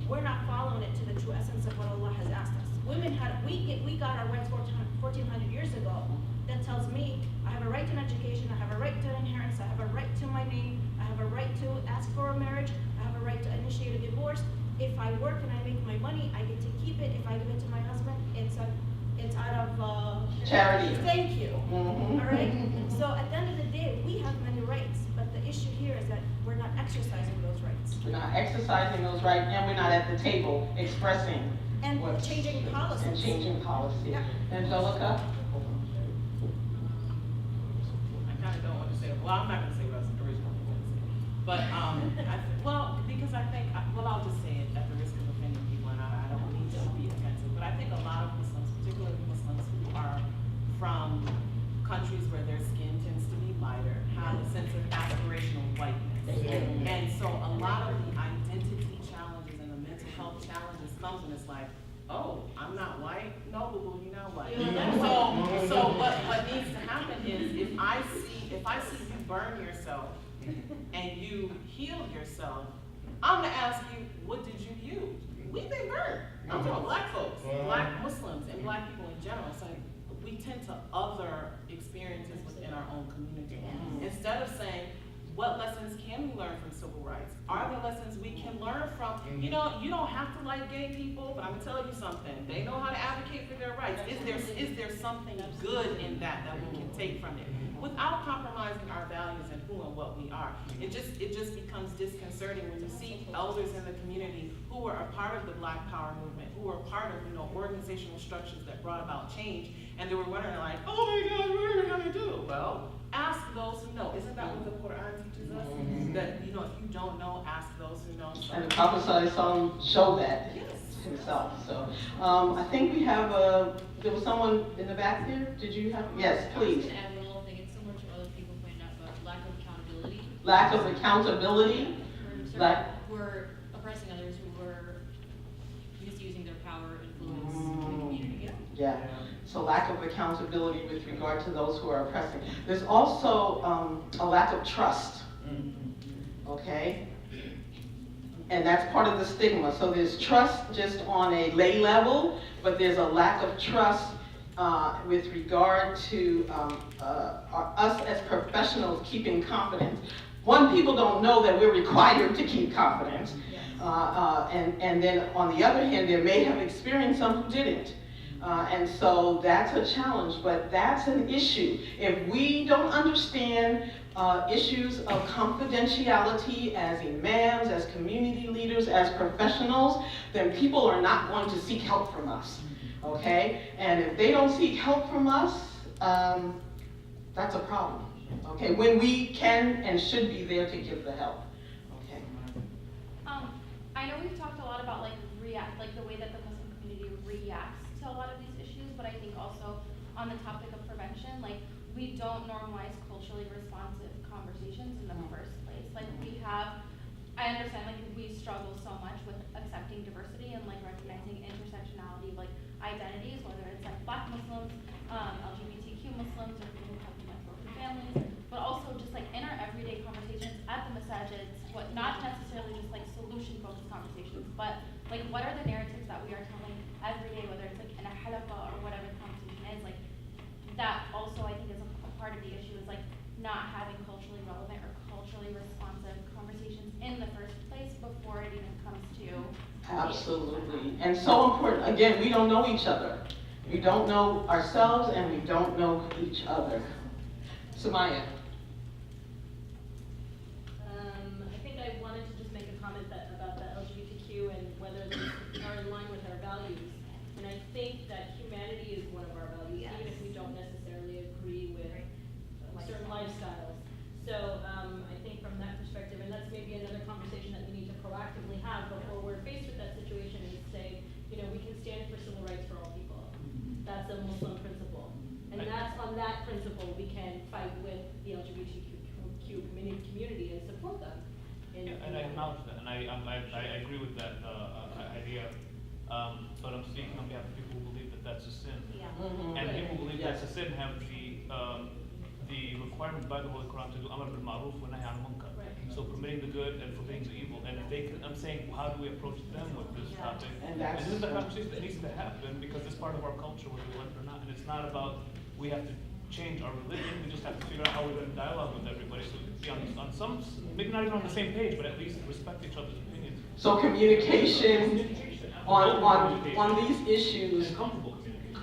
We're not following it to the true essence of what Allah has asked us. Women we got our rights 1400 years ago. That tells me I have a right to an education, I have a right to an inheritance, I have a right to my name, I have a right to ask for a marriage, I have a right to initiate a divorce. If I work and I make my money, I get to keep it. If I give it to my husband, it's out of charity. Thank you. Mm-hmm. All right. So at the end of the day, we have many rights, but the issue here is that we're not exercising those rights. We're not exercising those rights, and we're not at the table expressing And changing policies. And changing policy. Yeah. Angelica? I kind of don't want to say, well, I'm not going to say what I was originally going to say. But, because I think, I'll just say it at the risk of offending people, and I don't need to be offensive, but I think a lot of Muslims, particularly Muslims who are from countries where their skin tends to be lighter, have a sense of aspirational whiteness. And so a lot of the identity challenges and the mental health challenges comes when it's like, oh, I'm not white? No, boo-boo, you're not white. So what needs to happen is if I see you burn yourself and you heal yourself, I'm gonna ask you, what did you use? We've been burned. I'm talking black folks, black Muslims, and black people in general. So we tend to other experiences within our own community. Instead of saying, what lessons can we learn from civil rights? Are there lessons we can learn from? You know, you don't have to like gay people, but I'm gonna tell you something. They know how to advocate for their rights. Is there something good in that we can take from it? Without compromising our values and who and what we are. It just becomes disconcerting when you see elders in the community who were a part of the Black Power movement, who were a part of organizational structures that brought about change, and they were wondering like, oh my God, what are we gonna do? Well, ask those who know. Isn't that what the Quran teaches us? That if you don't know, ask those who know. So, And the Prophet showed that himself. So I think we have there was someone in the back there. Did you have? Yes, please. To add one little thing, it's similar to other people pointing out, but lack of accountability. Lack of accountability. We're oppressing others who were misusing their power, influence in the community. Yeah. So lack of accountability with regard to those who are oppressing. There's also a lack of trust. Okay? And that's part of the stigma. So there's trust just on a lay level, but there's a lack of trust with regard to us as professionals keeping confidence. One, people don't know that we're required to keep confidence. And then on the other hand, there may have experienced some who didn't. And so that's a challenge, but that's an issue. If we don't understand issues of confidentiality as imams, as community leaders, as professionals, then people are not going to seek help from us, okay? And if they don't seek help from us, that's a problem, okay? When we can and should be there to give the help, okay? I know we've talked a lot about like the way that the Muslim community reacts to a lot of these issues, but I think also on the topic of prevention, like we don't normalize culturally responsive conversations in the first place. Like I understand like we struggle so much with accepting diversity and like recognizing intersectionality of like identities, whether it's like Black Muslims, LGBTQ Muslims, or people who come from like broken families, but also just like in our everyday conversations at the masajids, not necessarily just like solution-focused conversations, but like what are the narratives that we are telling every day, whether it's like in a halaqa or whatever the conversation is, like that also I think is a part of the issue is like not having culturally relevant or culturally responsive conversations in the first place before it even comes to. Absolutely. And so important, again, we don't know each other. We don't know ourselves and we don't know each other. Sumaya. I think I wanted to just make a comment about the LGBTQ LGBTQ and whether they are in line with our values. And I think that humanity is one of our values, even if we don't necessarily agree with certain lifestyles. So I think from that perspective, and that's maybe another conversation that we need to proactively have before we're faced with that situation, is say, you know, we can stand for civil rights for all people. That's a Muslim principle. And that's on that principle we can fight with the LGBTQ community and support them. And I acknowledge that, and I agree with that idea. But I'm speaking on behalf of people who believe that that's a sin. Yeah. And people who believe that's a sin have the requirement by the Holy Quran to do amr bil ma'ruf wa nahy anil munkar. So permitting the good and forbidding the evil. And if they can, I'm saying, how do we approach them with this topic? And this is the conversation that needs to happen because it's part of our culture, whether we want it or not. And it's not about we have to change our religion. We just have to figure out how we're going to dialogue with everybody so we can be on some, maybe not even on the same page, but at least respect each other's opinions. So communication on these issues,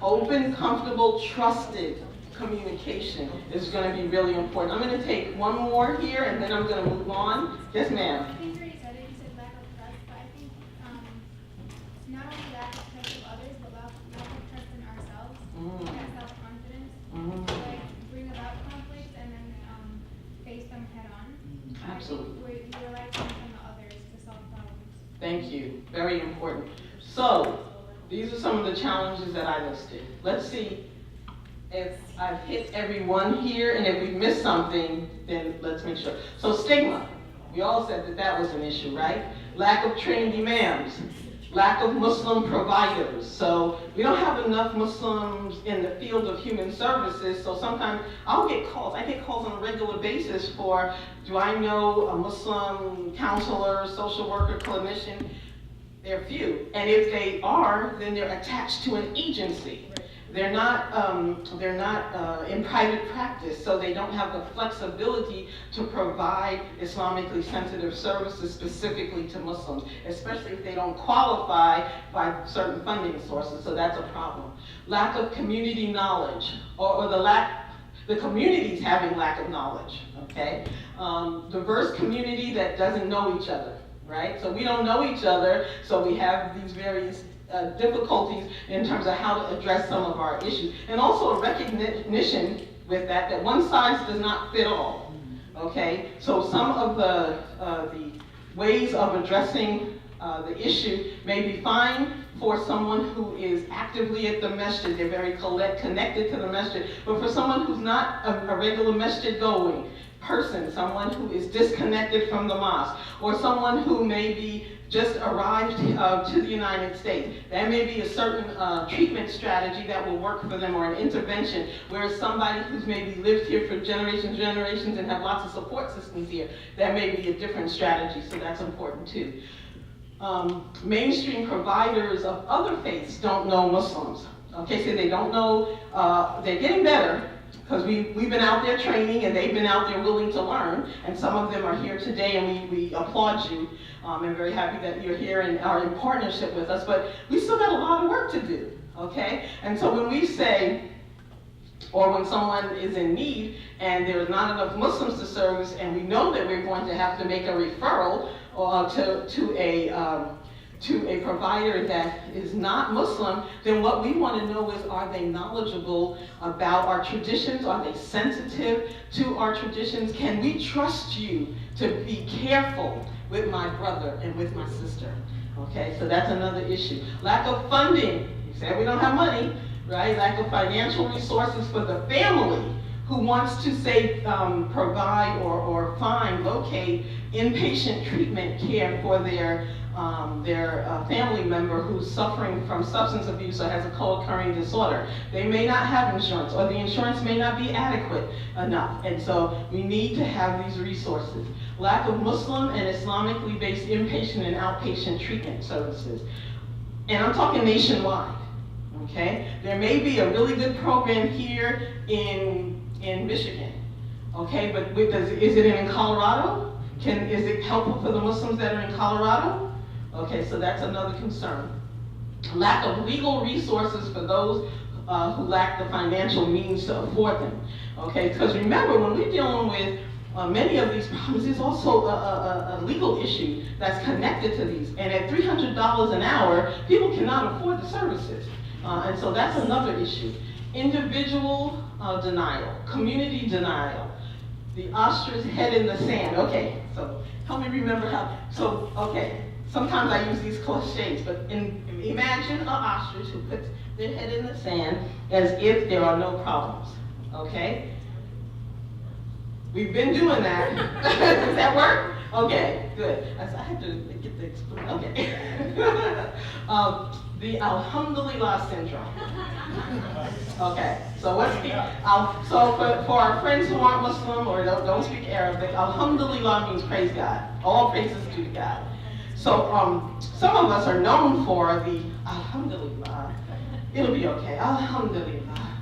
open, comfortable, trusted communication is going to be really important. I'm going to take one more here and then I'm going to move on. Yes, ma'am. I think you already said it, you said lack of trust, but I think not only lack of trust of others, but lack of trust in ourselves, and self-confidence, to like bring about conflicts and then face them head on. Absolutely. We rely too much on the others to solve problems. Thank you. Very important. So, these are some of the challenges that I listed. Let's see if I've hit everyone here, and if we missed something, then let's make sure. So stigma, we all said that that was an issue, right? Lack of trained imams, lack of Muslim providers. So we don't have enough Muslims in the field of human services, so sometimes I'll get calls. I get calls on a regular basis for, do I know a Muslim counselor, social worker, clinician? They're few, and if they are, then they're attached to an agency. They're not in private practice, so they don't have the flexibility to provide Islamically sensitive services specifically to Muslims, especially if they don't qualify by certain funding sources, so that's a problem. Lack of community knowledge, or the communities having lack of knowledge, okay? Diverse community that doesn't know each other, right? So we don't know each other, so we have these various difficulties in terms of how to address some of our issues. And also a recognition with that one size does not fit all, okay? So some of the ways of addressing the issue may be fine for someone who is actively at the masjid, they're very connected to the masjid, but for someone who's not a regular masjid going person, someone who is disconnected from the mosque, or someone who may be just arrived to the United States. That may be a certain treatment strategy that will work for them, or an intervention, whereas somebody who's maybe lived here for generations and have lots of support systems here, that may be a different strategy, so that's important too. Mainstream providers of other faiths don't know Muslims. Okay, so they don't know, they're getting better, because we've been out there training and they've been out there willing to learn, and some of them are here today, and we applaud you. I'm very happy that you're here and are in partnership with us, but we still got a lot of work to do, okay? And so when we say, or when someone is in need and there's not enough Muslims to service, and we know that we're going to have to make a referral to a provider that is not Muslim, then what we want to know is, are they knowledgeable about our traditions? Are they sensitive to our traditions? Can we trust you to be careful with my brother and with my sister? Okay, so that's another issue. Lack of funding. You said we don't have money, right? Lack of financial resources for the family who wants to, say, provide or locate inpatient treatment care for their family member who's suffering from substance abuse or has a co-occurring disorder. They may not have insurance, or the insurance may not be adequate enough, and so we need to have these resources. Lack of Muslim and Islamically based inpatient and outpatient treatment services. And I'm talking nationwide, okay? There may be a really good program here in Michigan, okay, but is it in Colorado? Is it helpful for the Muslims that are in Colorado? Okay, so that's another concern. Lack of legal resources for those who lack the financial means to afford them. Okay, because remember, when we're dealing with many of these problems is also a legal issue that's connected to these. And at $300 an hour, people cannot afford the services. And so that's another issue. Individual denial, community denial, the ostrich head in the sand. Okay, so help me remember how, so, okay, sometimes I use these cliches, but imagine an ostrich who puts their head in the sand as if there are no problems, okay? We've been doing that. Does that work? Okay, good. I had to get the explain. Okay. The Alhamdulillah syndrome. Okay, so what's the, so for our friends who aren't Muslim or don't speak Arabic, Alhamdulillah means praise God. All praises due to God. So some of us are known for the Alhamdulillah. It'll be okay, Alhamdulillah.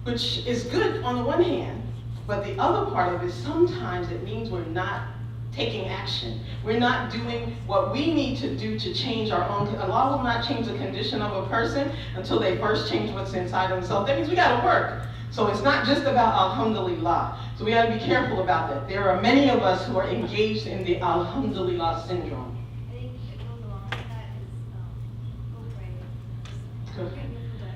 Which is good on the one hand, but the other part of it, sometimes it means we're not taking action. We're not doing what we need to do to change our own. Allah will not change the condition of a person until they first change what's inside themselves. That means we gotta work. So it's not just about Alhamdulillah. So we gotta be careful about that. There are many of us who are engaged in the Alhamdulillah syndrome. I think it goes along with that is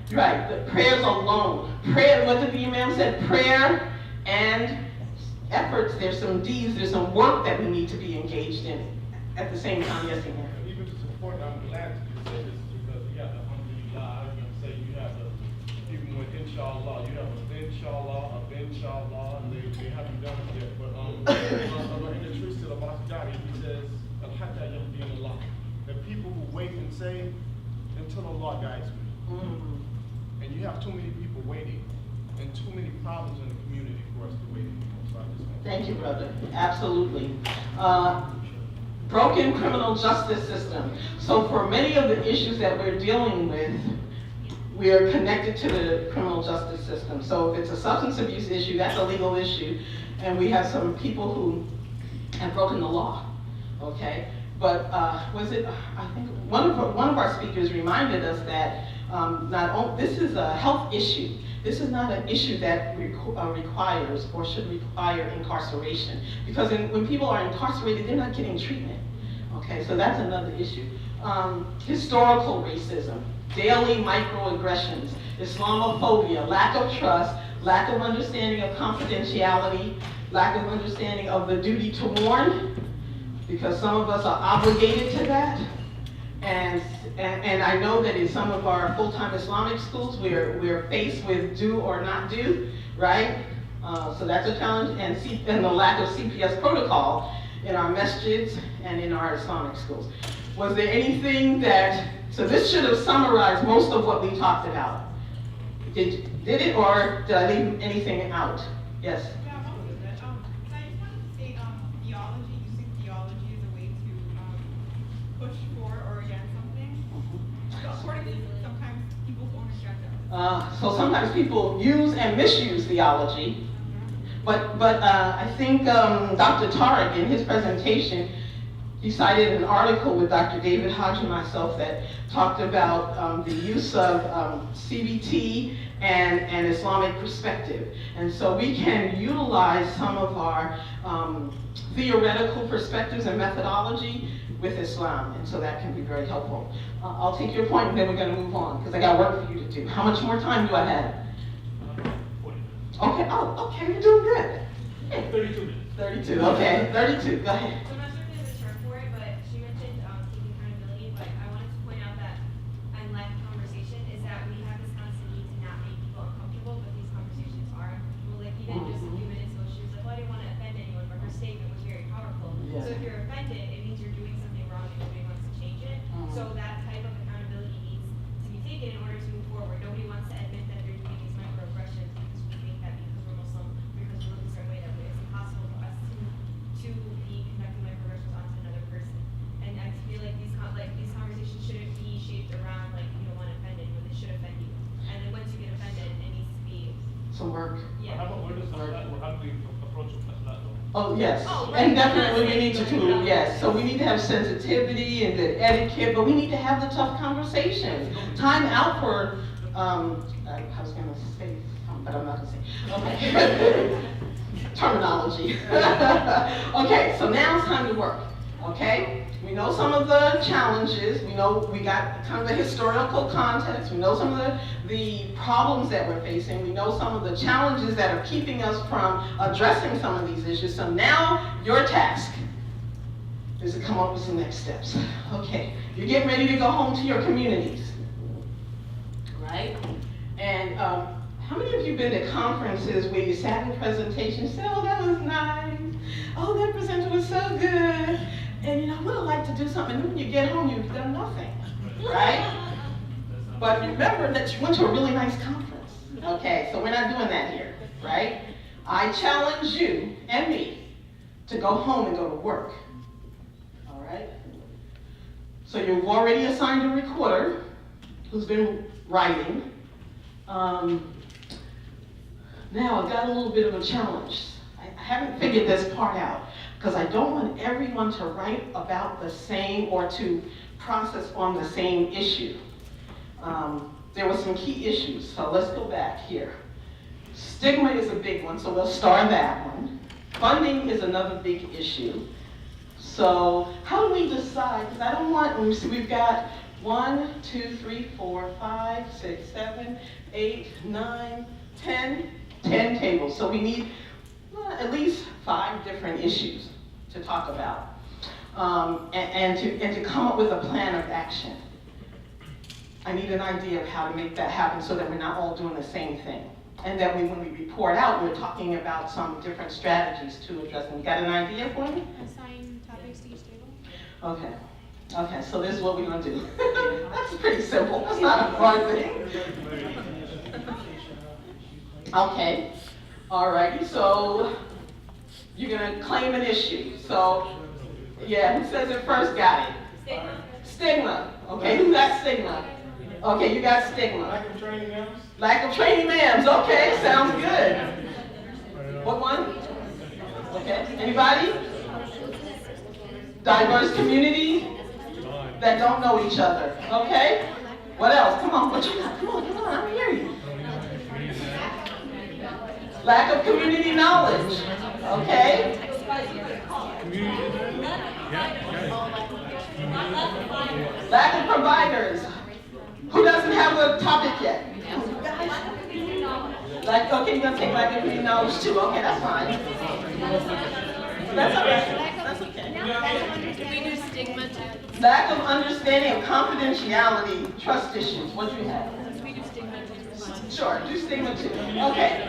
Good. Right, the prayers alone. Prayer, what did the Imam said? Prayer and efforts, there's some deeds, there's some work that we need to be engaged in at the same time. Yes, Imam. Even to support, I'm glad you say this because you have the Alhamdulillah. I was going to say you have the, even with Inshallah, you have a Inshallah, and they haven't done it yet. But in the truth to the Masjid, he says, Al-Hatta Yahdin Allah. The people who wait and say, until Allah guides me. And you have too many people waiting and too many problems in the community for us to wait anymore. So I just want Thank you, brother. Absolutely. Broken criminal justice system. So for many of the issues that we're dealing with, we are connected to the criminal justice system. So if it's a substance abuse issue, that's a legal issue. And we have some people who have broken the law, okay? But was it, I think one of our speakers reminded us that this is a health issue. This is not an issue that requires or should require incarceration. Because when people are incarcerated, they're not getting treatment. Okay, so that's another issue. Historical racism, daily microaggressions, Islamophobia, lack of trust, lack of understanding of confidentiality, lack of understanding of the duty to warn, because some of us are obligated to that. And I know that in some of our full-time Islamic schools, we're faced with do or not do, right? So that's a challenge, and the lack of CPS protocol in our masjids and in our Islamic schools. Was there anything so this should have summarized most of what we talked about. Did it, or did I leave anything out? Yes? Yeah, most of it. So I just wanted to say theology, using theology as a way to push for or against something. So according to sometimes people don't reject that. So sometimes people use and misuse theology, but I think Dr. Tariq in his presentation, he cited an article with Dr. David Hodge and myself that talked about the use of CBT and Islamic perspective. And so we can utilize some of our theoretical perspectives and methodology with Islam, and so that can be very helpful. I'll take your point and then we're going to move on, because I got work for you to do. How much more time do I have? 40 minutes. Okay, oh, okay, you're doing good. 32 minutes. 32, okay, 32, go ahead. So I'm not sure if there's a term for it, but she mentioned taking accountability, but I wanted to point out that in live conversation is that we have this constant need to not make people uncomfortable, but these conversations are uncomfortable. Like even just a few minutes ago, she was like, well, I didn't want to offend anyone, but her statement was very powerful. Yeah. So if you're offended, it means you're doing something wrong and nobody wants to change it. So that type of accountability needs to be taken in order to move forward. Nobody wants to admit that they're doing these microaggressions because we think that because we're Muslim, because we look a certain way, that it's impossible for us to be conducting microaggressions onto another person. And I feel like these conversations shouldn't be shaped around like you don't want to offend anyone, they should offend you. And then once you get offended, it needs to be Some work. yeah. How about what is that? How do we approach that? Oh, yes, Oh, right. and definitely we need to, yes, so we need to have sensitivity and good etiquette, but we need to have the tough conversations. Time out for, I was gonna say something, but I'm not gonna say, okay. terminology. Okay, so now it's time to work, okay? We know some of the challenges, we know we got kind of the historical context, we know some of the problems that we're facing, we know some of the challenges that are keeping us from addressing some of these issues. So now your task is to come up with some next steps. Okay, you're getting ready to go home to your communities, right? And how many of you been to conferences where you sat in presentations, said, oh, that was nice, oh, that presenter was so good, and you know, I would have liked to do something, and then when you get home, you've done nothing, right? But remember that you went to a really nice conference. Okay, so we're not doing that here, right? I challenge you and me to go home and go to work, all right? So you've already assigned a recorder who's been writing. Now I've got a little bit of a challenge. I haven't figured this part out because I don't want everyone to write about the same or to process on the same issue. There were some key issues, so let's go back here. Stigma is a big one, so we'll start that one. Funding is another big issue. So how do we decide? Because I don't want, we've got 1, 2, 3, 4, 5, 6, 7, 8, 9, 10 tables. So we need at least 5 different issues to talk about, and to come up with a plan of action. I need an idea of how to make that happen so that we're not all doing the same thing. And that when we report out, we're talking about some different strategies to address them. You got an idea for me? Assign topics to each table. Okay. Okay, so this is what we're going to do. That's pretty simple. That's not a hard thing. Okay. Alrighty, so you're going to claim an issue. So, yeah, who says it first? Got it. Stigma. Stigma. Okay, who got stigma? Okay, you got stigma. Lack of training ma'ams? Lack of training ma'ams. Okay, sounds good. What one? Okay, anybody? Diverse communities that don't know each other. Okay? What else? Come on, what you got? Come on, I don't hear you. Lack of community knowledge. Okay? Lack of providers. Who doesn't have a topic yet? Like, okay, you're gonna take lack of community knowledge too. Okay, that's fine. That's okay. That's okay. Can we do stigma too? Lack of understanding of confidentiality, trust issues. What do you have? Can we do stigma too? Sure, do stigma too. Okay.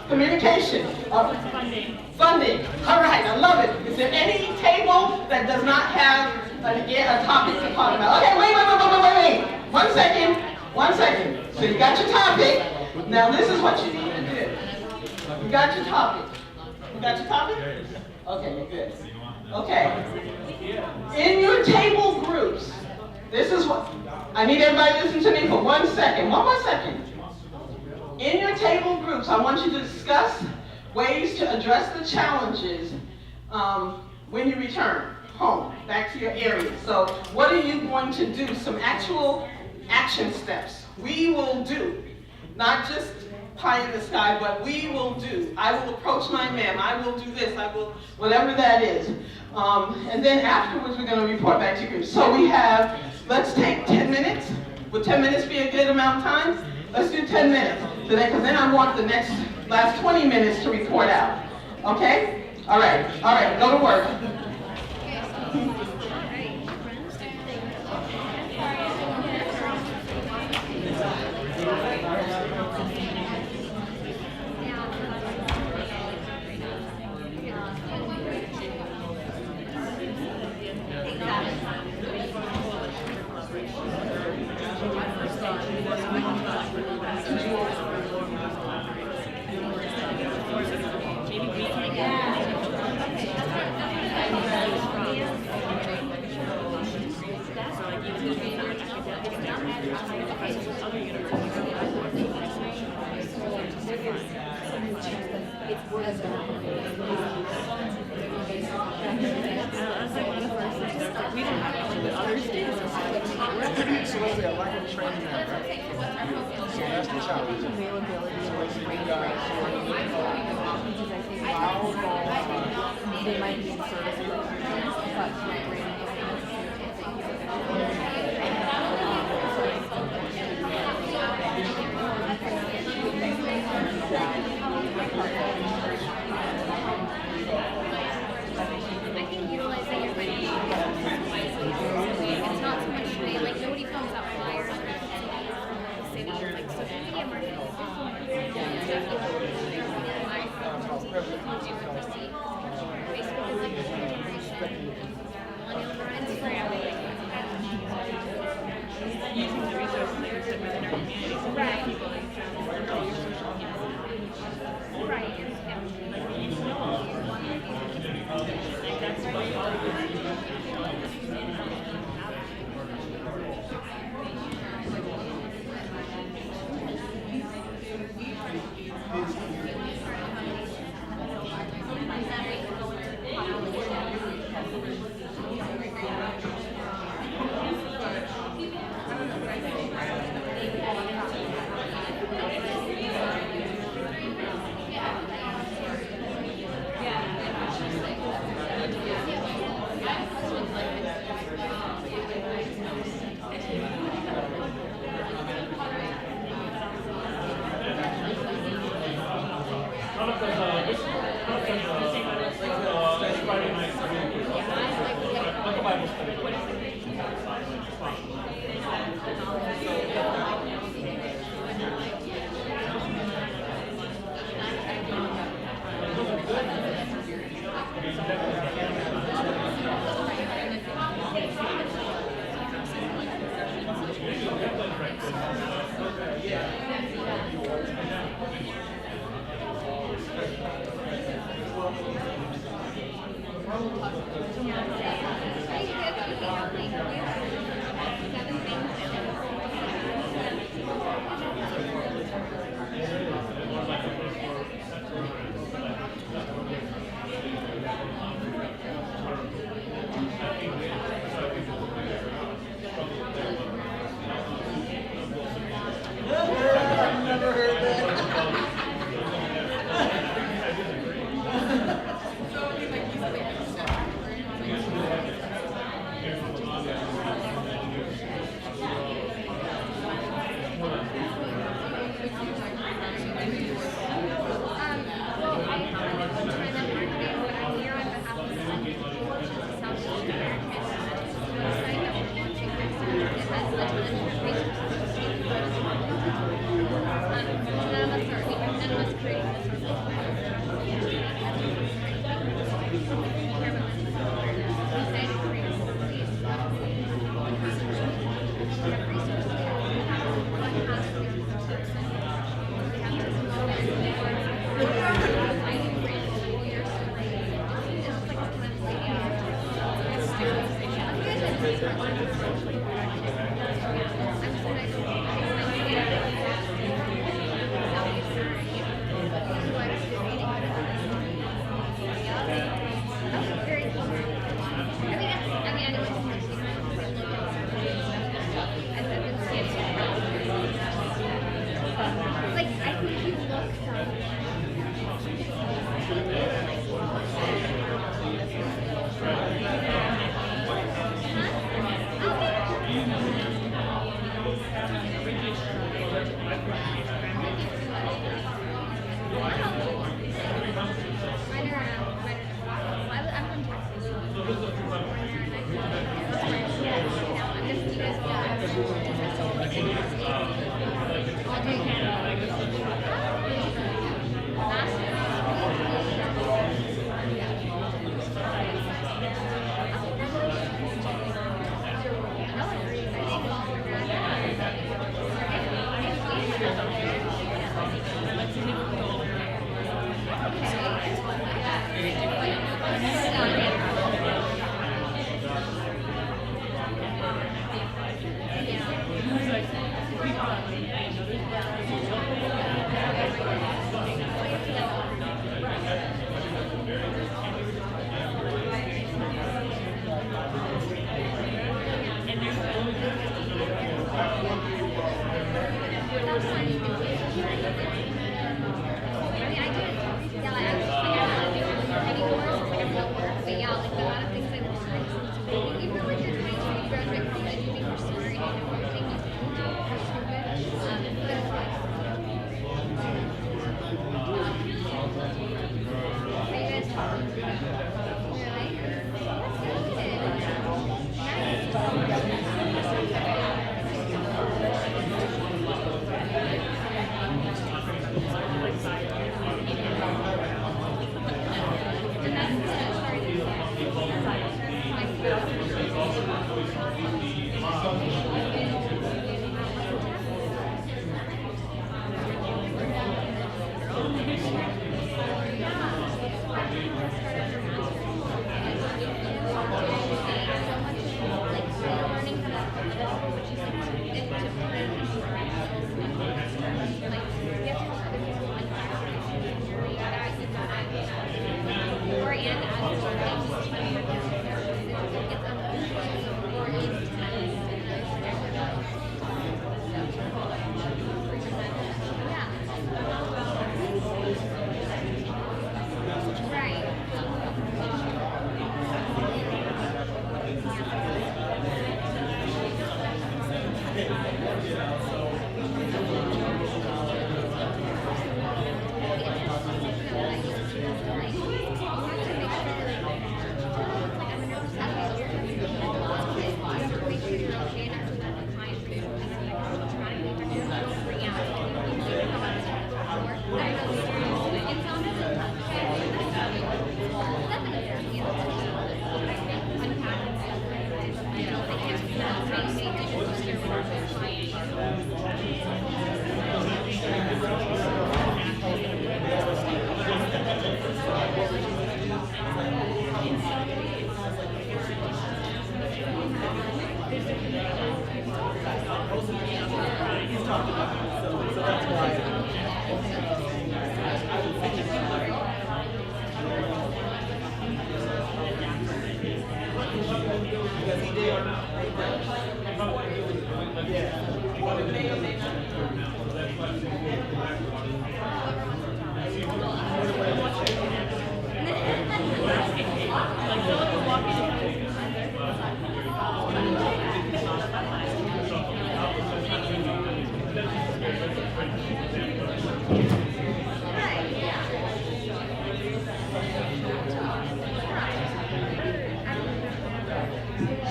Communication. Funding. All right, I love it. Is there any table that does not have a topic to talk about? Okay, wait. 1 second. 1 second. So you got your topic. Now this is what you need to do. You got your topic. You got your topic? Okay, you're good. Okay. In your table groups, this is what, I need everybody to listen to me for 1 second. 1 more second. In your table groups, I want you to discuss ways to address the challenges when you return home, back to your area. So what are you going to do? Some actual action steps. We will do, not just pie in the sky, but we will do. I will approach my ma'am. I will do this. I will, whatever that is. And then afterwards, we're going to report back to you. So we have, let's take 10 minutes. Would 10 minutes be a good amount of time? Let's do 10 minutes. Because then I want the last 20 minutes to report out. Okay? All right, go to work. So let's say a lack of training, right? availability of like training because I think while they might be in service with electricians, but training is I think utilizing your financial resources wisely is really, it's not so much today, like nobody comes out flyers or say that you're like social media marketing. It's definitely wise to see. Facebook is like the new generation. Millennials are Instagram. Using the resources that you're putting within our community, so we have people like Right.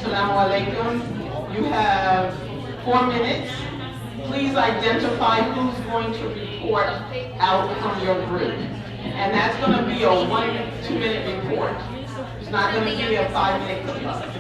Assalamu alaikum. You have 4 minutes. Please identify who's going to report out from your group. And that's going to be a 1 to 2 minute report. It's not going to be a 5-minute clip.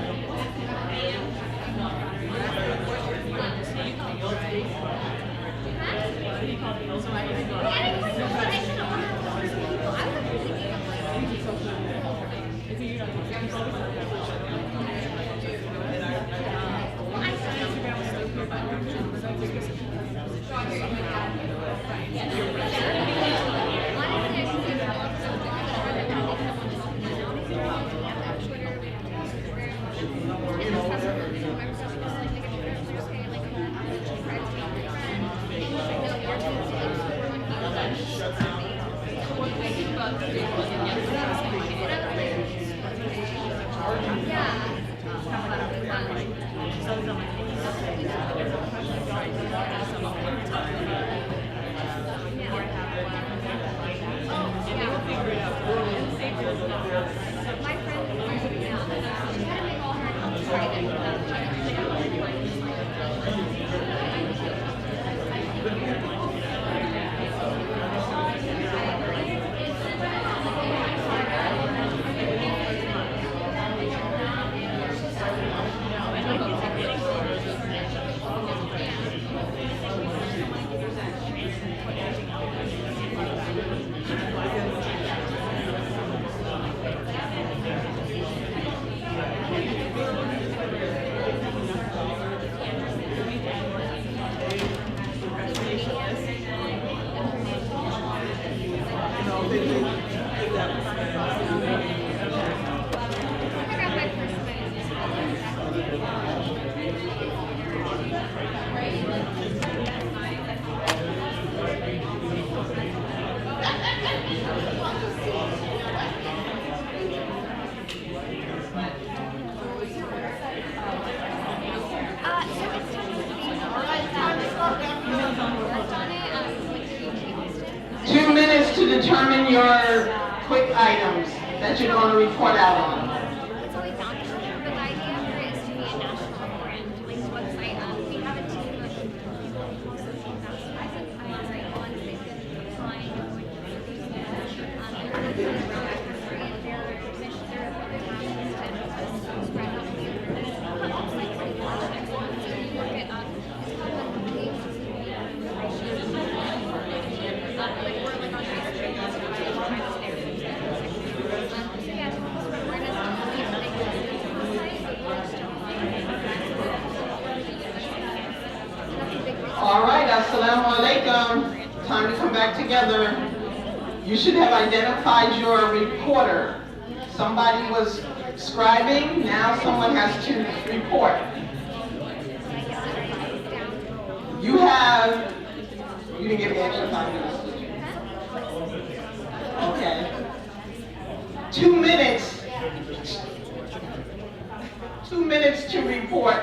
Determine your quick items that you're going to report out on. So we found it, but the idea for it is to be a national brand. Like the website, we have a team of people who also think that's I think I was like on Facebook, applying and going to and time to come back together. You should have identified your reporter. Somebody was scribing, now someone has to report. You didn't get the extra 5 minutes, did you? Okay. 2 minutes. 2 minutes to report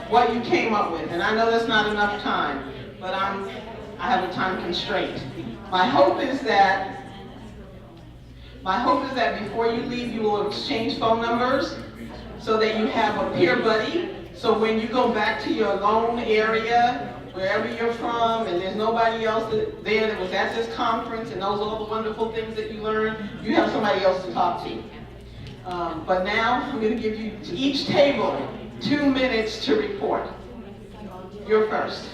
what you came up with. And I know that's not enough time, but I have a time constraint. My hope is that before you leave, you will exchange phone numbers so that you have a peer buddy. So when you go back to your lone area, wherever you're from, and there's nobody else there that was at this conference and knows all the wonderful things that you learned, you have somebody else to talk to. But now I'm going to give you to each table 2 minutes to report. You're first.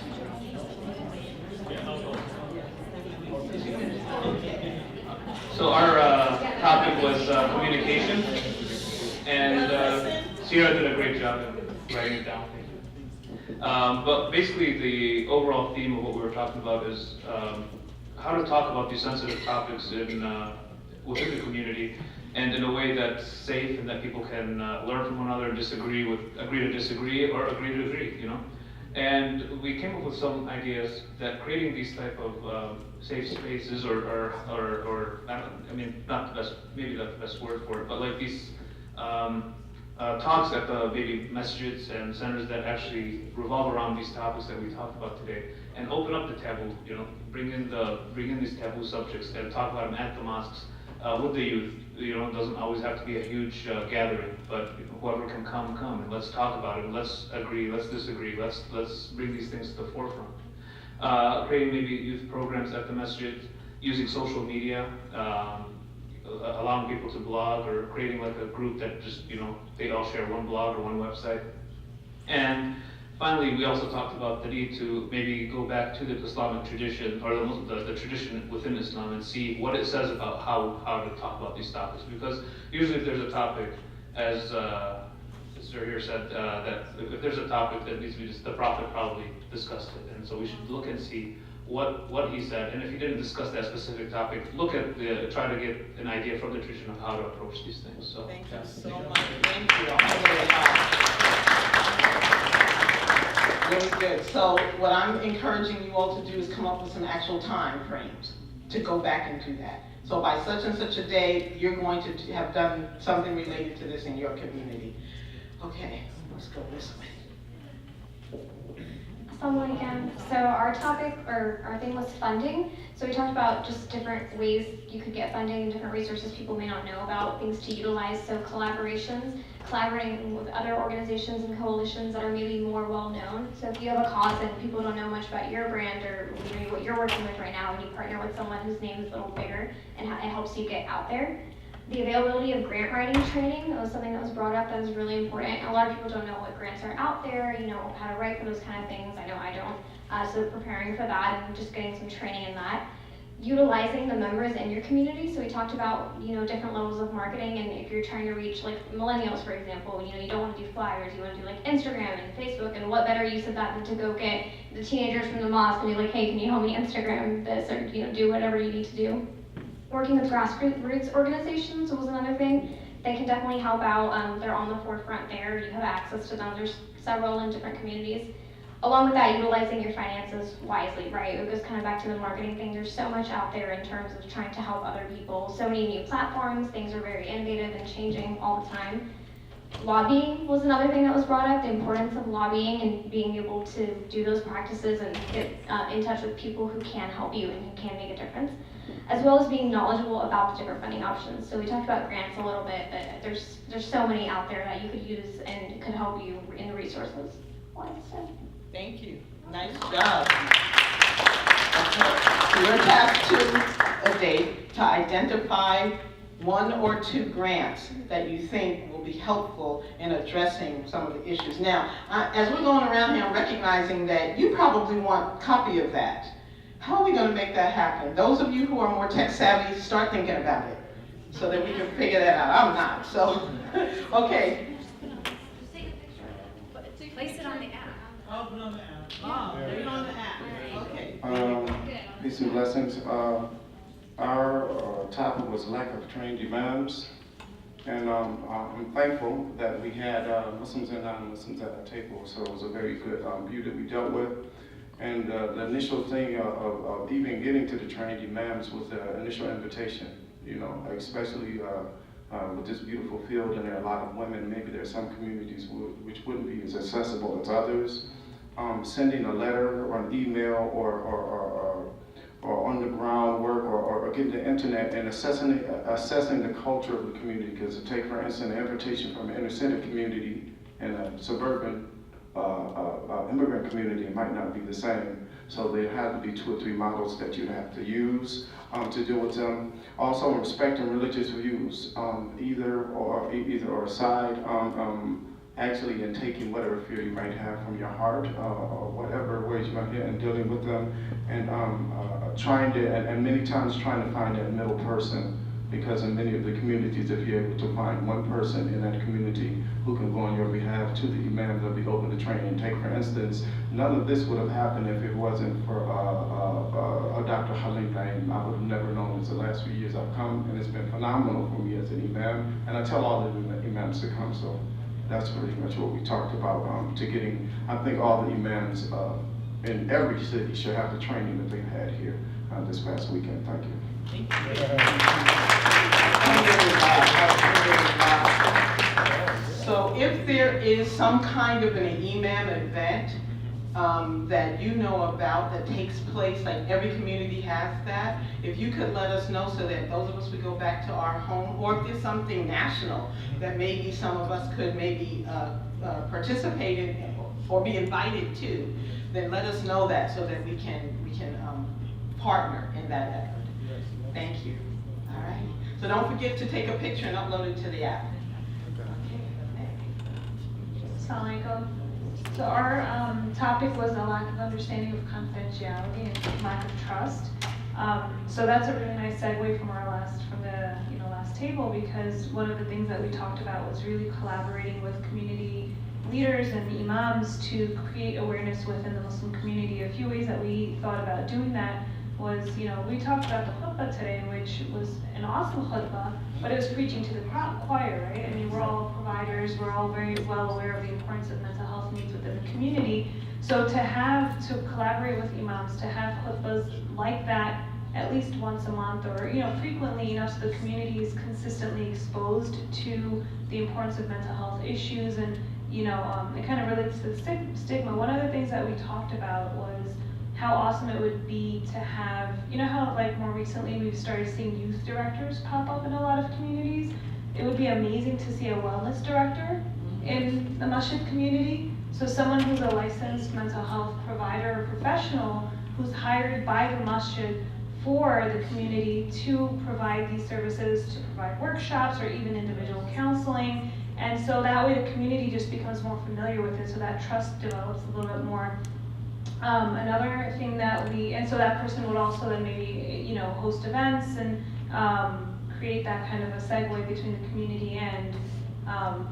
So our topic was communication, and Sierra did a great job of writing it down. But basically the overall theme of what we were talking about is how to talk about these sensitive topics within the community, and in a way that's safe and that people can learn from one another and agree to disagree or agree to agree, you know? And we came up with some ideas that creating these type of safe spaces or I mean, not the best, maybe not the best word for it, but like these talks at the maybe masjids and centers that actually revolve around these topics that we talked about today, and open up the taboo, you know, bring in these taboo subjects and talk about them at the mosques with the youth. You know, it doesn't always have to be a huge gathering, but you know, whoever can come, and let's talk about it. Let's agree, let's disagree. Let's bring these things to the forefront. Creating maybe youth programs at the masjid, using social media, allowing people to blog, or creating like a group that just, you know, they all share one blog or one website. And finally, we also talked about the need to maybe go back to the Islamic tradition, or the tradition within Islam, and see what it says about how to talk about these topics. Because usually if there's a topic, as Sister here said, that if there's a topic that needs to be the Prophet probably discussed it. And so we should look and see what he said, and if he didn't discuss that specific topic, try to get an idea from the tradition of how to approach these things. So thank you so much. Thank you. Really good. So what I'm encouraging you all to do is come up with some actual time frames to go back and do that. So by such and such a day, you're going to have done something related to this in your community. Okay, let's go this way. Assalamualaikum. So our topic, or our thing, was funding. So we talked about just different ways you could get funding and different resources people may not know about, things to utilize. So collaborations, collaborating with other organizations and coalitions that are maybe more well known. So if you have a cause and people don't know much about your brand or maybe what you're working with right now, and you partner with someone whose name is a little bigger, and it helps you get out there. The availability of grant writing training, that was something that was brought up that was really important. A lot of people don't know what grants are out there, you know, how to write for those kind of things. I know I don't. So preparing for that and just getting some training in that. Utilizing the members in your community. So we talked about, you know, different levels of marketing, and if you're trying to reach like millennials, for example, you know, you don't want to do flyers, you want to do like Instagram and Facebook, and what better use of that than to go get the teenagers from the mosque and be like, hey, can you help me Instagram this, or, you know, do whatever you need to do. Working with grassroots organizations was another thing. They can definitely help out. They're on the forefront there. You have access to them. There's several in different communities. Along with that, utilizing your finances wisely, right? It goes kind of back to the marketing thing. There's so much out there in terms of trying to help other people. So many new platforms. Things are very innovative and changing all the time. Lobbying was another thing that was brought up, the importance of lobbying and being able to do those practices and get in touch with people who can help you and who can make a difference, as well as being knowledgeable about the different funding options. So we talked about grants a little bit, but there's so many out there that you could use and could help you in the resources. Thank you. Nice job. Okay. You're tasked to a date to identify 1 or 2 grants that you think will be helpful in addressing some of the issues. Now, as we're going around here, I'm recognizing that you probably want a copy of that. How are we going to make that happen? Those of you who are more tech savvy, start thinking about it so that we can figure that out. I'm not, so, okay. Place it on the app. Open on the app. Oh, there you go on the app. Okay. Peace and blessings. Our topic was lack of trained imams, and I'm thankful that we had Muslims and non-Muslims at our table, so it was a very good view that we dealt with. And the initial thing of even getting to the trained imams was the initial invitation, you know, especially with this beautiful field, and there are a lot of women. Maybe there are some communities which wouldn't be as accessible as others. Sending a letter or an email or on the ground work or getting the internet and assessing the culture of the community. Because to take, for instance, an invitation from an inner city community and a suburban immigrant community, it might not be the same. So there have to be 2 or 3 models that you have to use to deal with them. Also respecting religious views, either or side, actually in taking whatever fear you might have from your heart or whatever ways you might get in dealing with them, and trying to, and many times trying to find that middle person, because in many of the communities, if you're able to find one person in that community who can go on your behalf to the imam, they'll be open to train and take. For instance, none of this would have happened if it wasn't for Dr. Halim Naim. I would have never known this. The last few years I've come, and it's been phenomenal for me as an imam, and I tell all the imams to come. So that's pretty much what we talked about, to getting, I think all the imams in every city should have the training that they've had here this past weekend. Thank you. So if there is some kind of an imam event that you know about that takes place, like every community has that, if you could let us know so that those of us would go back to our home, or if there's something national that maybe some of us could maybe participate in or be invited to, then let us know that so that we can partner in that effort. Thank you. All right. So don't forget to take a picture and upload it to the app. Assalamu alaikum. So our topic was a lack of understanding of confidentiality and lack of trust. So that's a really nice segue from our last table, because one of the things that we talked about was really collaborating with community leaders and imams to create awareness within the Muslim community. A few ways that we thought about doing that was, we talked about the khutbah today, which was an awesome khutbah, but it was preaching to the choir, right? I mean, we're all providers, we're all very well aware of the importance of mental health needs within the community. So to collaborate with imams, to have khutbahs like that at least once a month, or frequently enough so the community is consistently exposed to the importance of mental health issues, and it kind of relates to the stigma. One of the things that we talked about was how awesome it would be to have, how like more recently we've started seeing youth directors pop up in a lot of communities. It would be amazing to see a wellness director in the masjid community. So someone who's a licensed mental health provider or professional who's hired by the masjid for the community to provide these services, to provide workshops or even individual counseling. And so that way the community just becomes more familiar with it, so that trust develops a little bit more. Another thing and so that person would also then maybe, host events and create that kind of a segue between the community and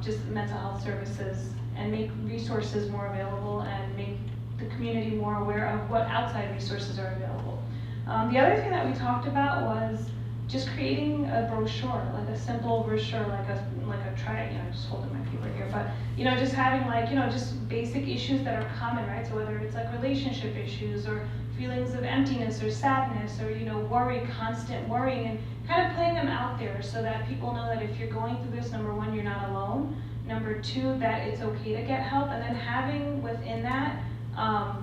just mental health services, and make resources more available and make the community more aware of what outside resources are available. The other thing that we talked about was just creating a brochure, like a simple brochure, like a just holding my paper here, but just having just basic issues that are common, right? So whether it's like relationship issues or feelings of emptiness or sadness or worry, constant worrying, and kind of playing them out there so that people know that if you're going through this, number one, you're not alone. Number two, that it's okay to get help, and then having within that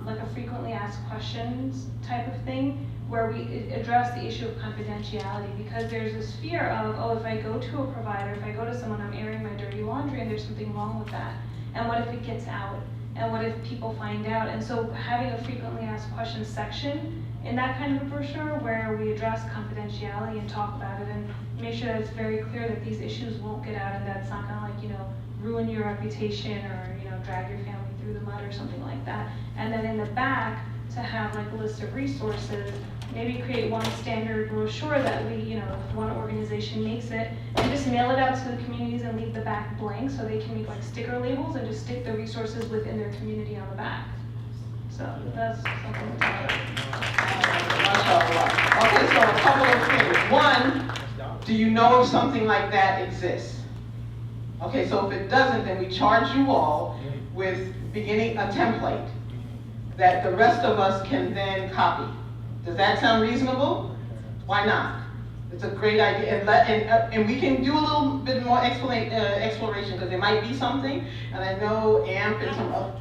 like a frequently asked questions type of thing, where we address the issue of confidentiality, because there's this fear of, oh, if I go to a provider, if I go to someone, I'm airing my dirty laundry, and there's something wrong with that. And what if it gets out? And what if people find out? And so having a frequently asked questions section in that kind of a brochure where we address confidentiality and talk about it and make sure that it's very clear that these issues won't get out, and that it's not gonna ruin your reputation or drag your family through the mud or something like that. And then in the back, to have like a list of resources, maybe create one standard brochure that we, if one organization makes it, and just mail it out to the communities and leave the back blank so they can make like sticker labels and just stick the resources within their community on the back. So that's something to talk about. Okay, so a couple of things. One, do you know if something like that exists? Okay, so if it doesn't, then we charge you all with beginning a template that the rest of us can then copy. Does that sound reasonable? Why not? It's a great idea, and we can do a little bit more exploration, because there might be something, and I know AMP and some other,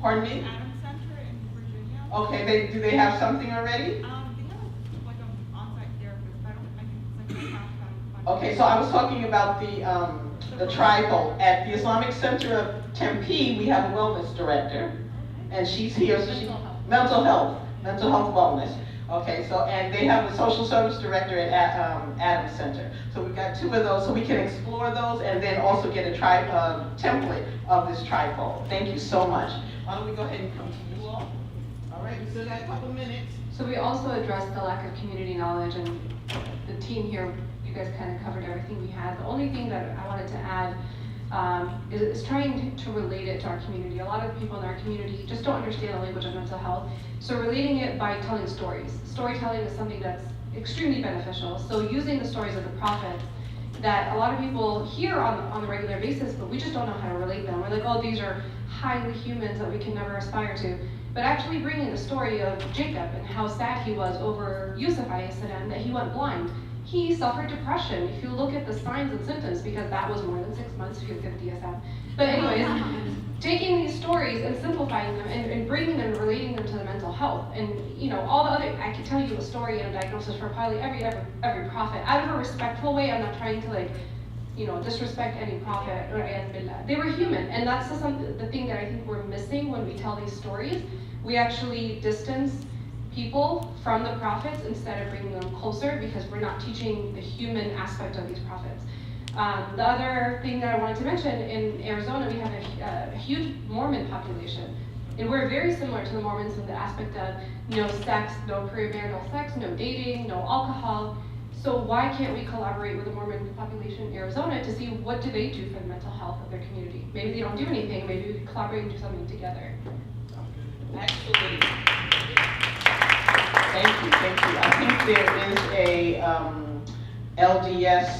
pardon me? Adams Center in Virginia. Okay, do they have something already? They have like an on-site therapist. I think it's like half that. Okay, so I was talking about the trifold. At the Islamic Center of Tempe, we have a wellness director, and she's here. So mental health wellness. Okay, so, and they have a social service director at Adams Center. So we've got two of those, so we can explore those and then also get a template of this trifold. Thank you so much. Why don't we go ahead and come to you all? All right, we still got a couple minutes. So we also addressed the lack of community knowledge, and the team here, you guys kind of covered everything we had. The only thing that I wanted to add is trying to relate it to our community. A lot of people in our community just don't understand the language of mental health. So relating it by telling stories. Storytelling is something that's extremely beneficial. So using the stories of the prophets that a lot of people hear on a regular basis, but we just don't know how to relate them. We're like, oh, these are highly humans that we can never aspire to. But actually bringing the story of Jacob and how sad he was over Yusuf ﷺ, that he went blind. He suffered depression. If you look at the signs and symptoms, because that was more than 6 months to get DSM. But anyways, taking these stories and simplifying them and bringing them and relating them to the mental health. And you know, all the other, I could tell you a story and a diagnosis for probably every prophet. Out of a respectful way, I'm not trying to disrespect any prophet, or they were human. And that's the thing that I think we're missing when we tell these stories. We actually distance people from the prophets instead of bringing them closer, because we're not teaching the human aspect of these prophets. The other thing that I wanted to mention, in Arizona we have a huge Mormon population, and we're very similar to the Mormons in the aspect of no sex, no premarital sex, no dating, no alcohol. So why can't we collaborate with the Mormon population in Arizona to see what do they do for the mental health of their community? Maybe they don't do anything, maybe we could collaborate and do something together. Actually, thank you. I think there is a LDS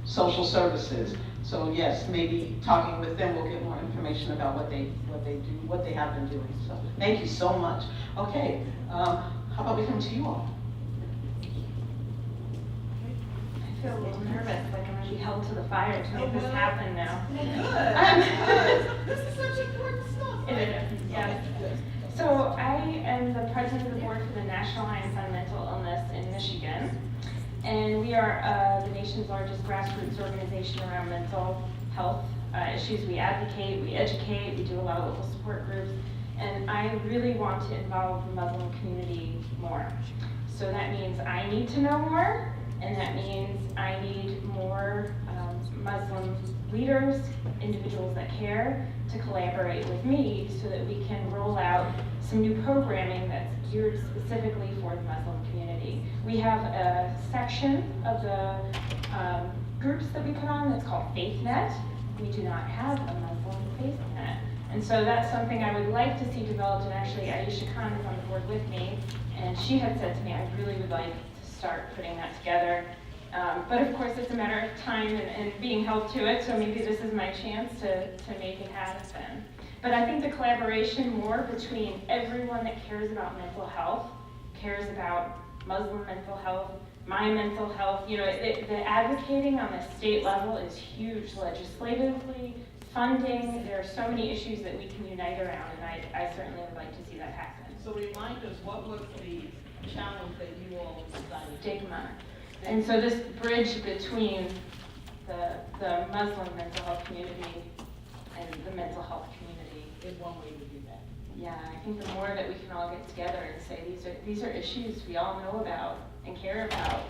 social services. So yes, maybe talking with them, we'll get more information about what they do, what they have been doing. So thank you so much. Okay, how about we come to you all? I feel a little nervous, like I'm gonna be held to the fire to make this happen now. Good. This is such important stuff. It is, yeah. So I am the president of the board for the National Alliance on Mental Illness in Michigan. And we are the nation's largest grassroots organization around mental health issues. We advocate, we educate, we do a lot of local support groups. And I really want to involve the Muslim community more. So that means I need to know more, and that means I need more Muslim leaders, individuals that care, to collaborate with me so that we can roll out some new programming that's geared specifically for the Muslim community. We have a section of the groups that we put on that's called FaithNet. We do not have a Muslim FaithNet. And so that's something I would like to see developed, and actually Aisha Khan is on the board with me, and she had said to me, I really would like to start putting that together. But of course, it's a matter of time and being held to it, so maybe this is my chance to make it happen. But I think the collaboration more between everyone that cares about mental health, cares about Muslim mental health, my mental health, the advocating on the state level is huge legislatively, funding, there are so many issues that we can unite around, and I certainly would like to see that happen. So remind us, what was the challenge that you all decided? Stigma. And so this bridge between the Muslim mental health community and the mental health community is one way to do that. Yeah, I think the more that we can all get together and say these are issues we all know about and care about,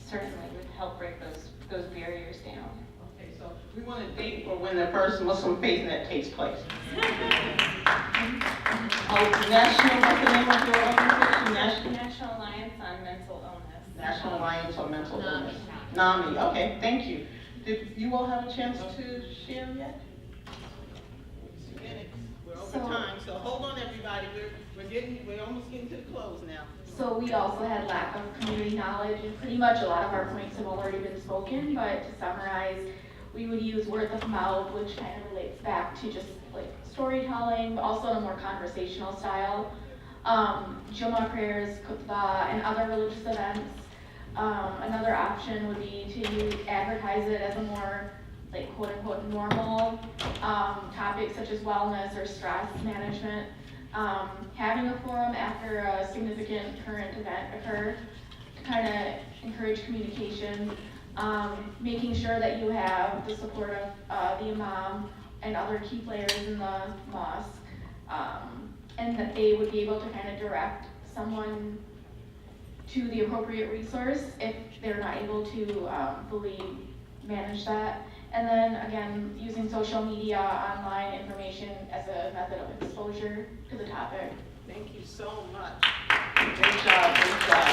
certainly would help break those barriers down. Okay, so we want to date for when the first Muslim FaithNet takes place. National, what's the name of your organization? National Alliance on Mental Illness. National Alliance on Mental Illness. NAMI. Okay, thank you. Did you all have a chance to share yet? We're over time, so hold on everybody, we're almost getting to the close now. So we also had lack of community knowledge, and pretty much a lot of our points have already been spoken, but to summarize, we would use word of mouth, which kind of relates back to just like storytelling, but also in a more conversational style. Jumu'ah prayers, khutbah, and other religious events. Another option would be to advertise it as a more like quote unquote normal topics such as wellness or stress management. Having a forum after a significant current event occurred to kind of encourage communication, making sure that you have the support of the imam and other key players in the mosque, and that they would be able to kind of direct someone to the appropriate resource if they're not able to fully manage that. And then again, using social media, online information as a method of exposure to the topic. Thank you so much. Great job, great job.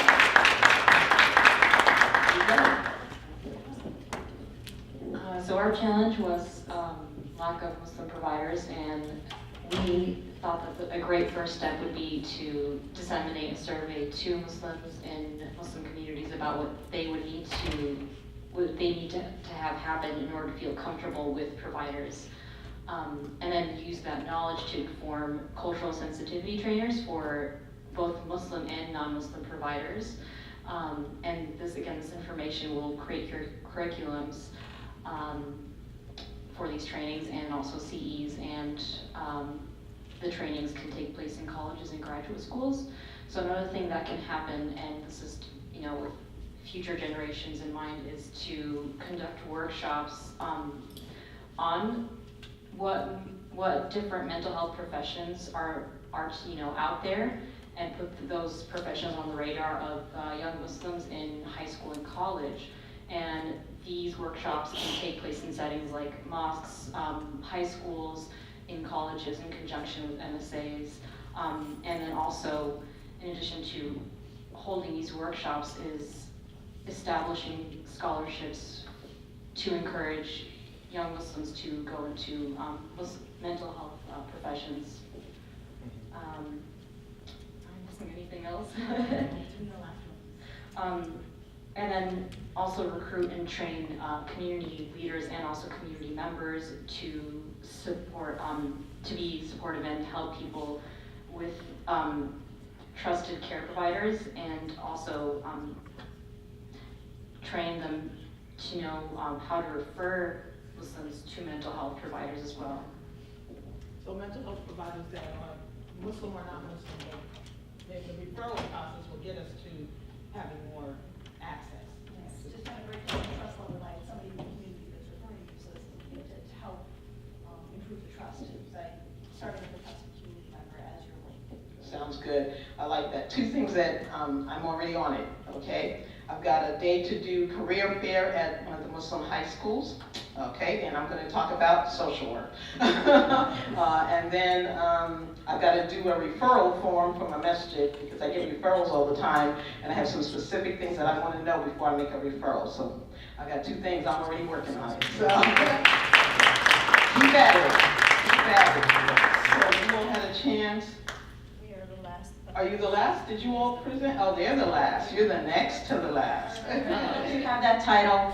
So our challenge was lack of Muslim providers, and we thought that a great first step would be to disseminate a survey to Muslims in Muslim communities about what they would need to have happen in order to feel comfortable with providers. And then use that knowledge to form cultural sensitivity trainers for both Muslim and non-Muslim providers. And this information will create curriculums for these trainings and also CEs, and the trainings can take place in colleges and graduate schools. So another thing that can happen, and this is, with future generations in mind, is to conduct workshops on what different mental health professions are out there, and put those professions on the radar of young Muslims in high school and college. And these workshops can take place in settings like mosques, high schools, in colleges in conjunction with MSAs. And then also, in addition to holding these workshops, is establishing scholarships to encourage young Muslims to go into mental health professions. I'm missing anything else? And then also recruit and train community leaders and also community members to support, to be supportive and help people with trusted care providers, and also train them to know how to refer Muslims to mental health providers as well. So mental health providers that are Muslim or not Muslim, the referral process will get us to having more access. Yes, just kind of break down the trust level by somebody in the community that's referring you, so it's to help improve the trust, by starting with a trusted community member as your link. Sounds good. I like that. Two things that I'm already on it, okay? I've got a day to do career fair at one of the Muslim high schools, okay? And I'm going to talk about social work. And then I've got to do a referral form from a masjid, because I get referrals all the time, and I have some specific things that I want to know before I make a referral. So I got two things I'm already working on it. So keep at it. Keep at it. So you all had a chance. Are you the last? Did you all present? Oh, they're the last. You're the next to the last. To have that title,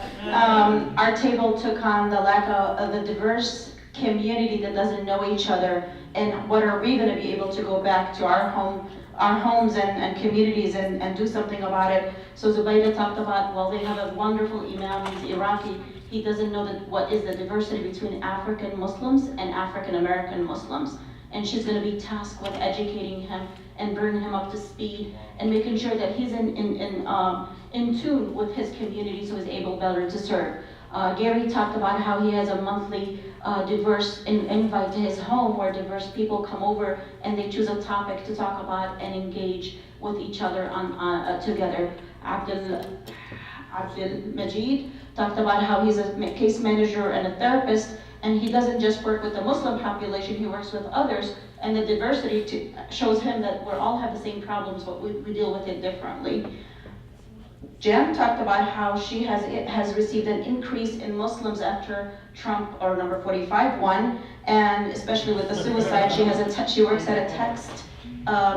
our table took on the lack of the diverse community that doesn't know each other, and what are we going to be able to go back to our homes and communities and do something about it. So Zubaydah talked about, well, they have a wonderful imam, he's Iraqi. He doesn't know that what is the diversity between African Muslims and African American Muslims. And she's going to be tasked with educating him and bringing him up to speed and making sure that he's in tune with his community, so he's able better to serve. Gary talked about how he has a monthly diverse invite to his home where diverse people come over and they choose a topic to talk about and engage with each other together. Abdul Majid talked about how he's a case manager and a therapist, and he doesn't just work with the Muslim population, he works with others, and the diversity shows him that we all have the same problems, but we deal with it differently. Jan talked about how she has received an increase in Muslims after Trump or number 45 won, and especially with the suicide, she works at a text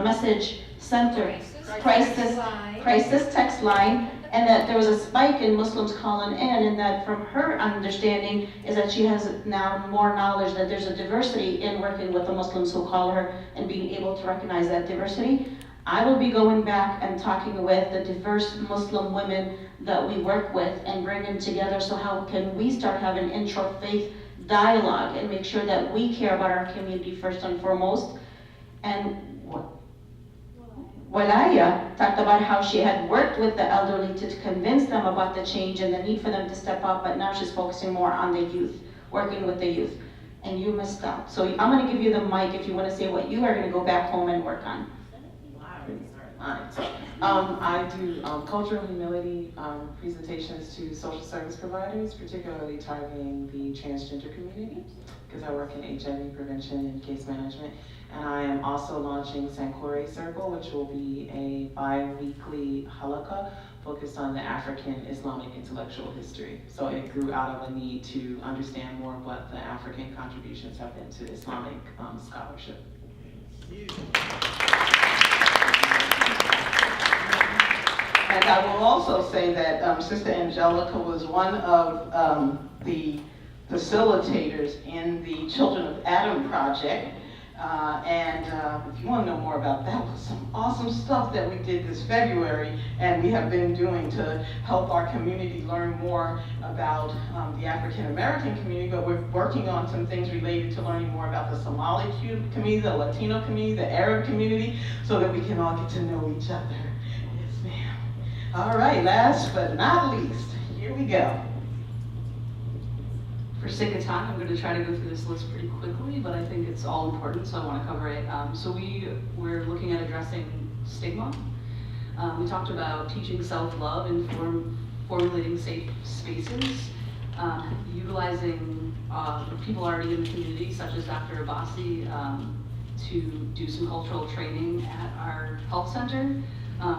message center, crisis text line, and that there was a spike in Muslims calling in, and that from her understanding is that she has now more knowledge that there's a diversity in working with the Muslims who call her and being able to recognize that diversity. I will be going back and talking with the diverse Muslim women that we work with and bringing together, so how can we start having intra-faith dialogue and make sure that we care about our community first and foremost. And Walaya talked about how she had worked with the elderly to convince them about the change and the need for them to step up, but now she's focusing more on the youth, working with the youth. And you missed out. So I'm gonna give you the mic if you wanna say what you are gonna go back home and work on. I do cultural humility presentations to social service providers, particularly targeting the transgender community, because I work in HIV prevention and case management. And I am also launching Sankore Circle, which will be a bi-weekly halakha focused on the African Islamic intellectual history. So it grew out of a need to understand more of what the African contributions have been to Islamic scholarship. And I will also say that Sister Angelica was one of the facilitators in the Children of Adam project. If you want to know more about that, was some awesome stuff that we did this February and we have been doing to help our community learn more about the African American community, but we're working on some things related to learning more about the Somali community, the Latino community, the Arab community, so that we can all get to know each other. Yes, ma'am. All right, last but not least, here we go. For sake of time, I'm going to try to go through this list pretty quickly, but I think it's all important, so I want to cover it. So we're looking at addressing stigma. We talked about teaching self-love and formulating safe spaces, utilizing people already in the community, such as Dr. Abbasi, to do some cultural training at our health center,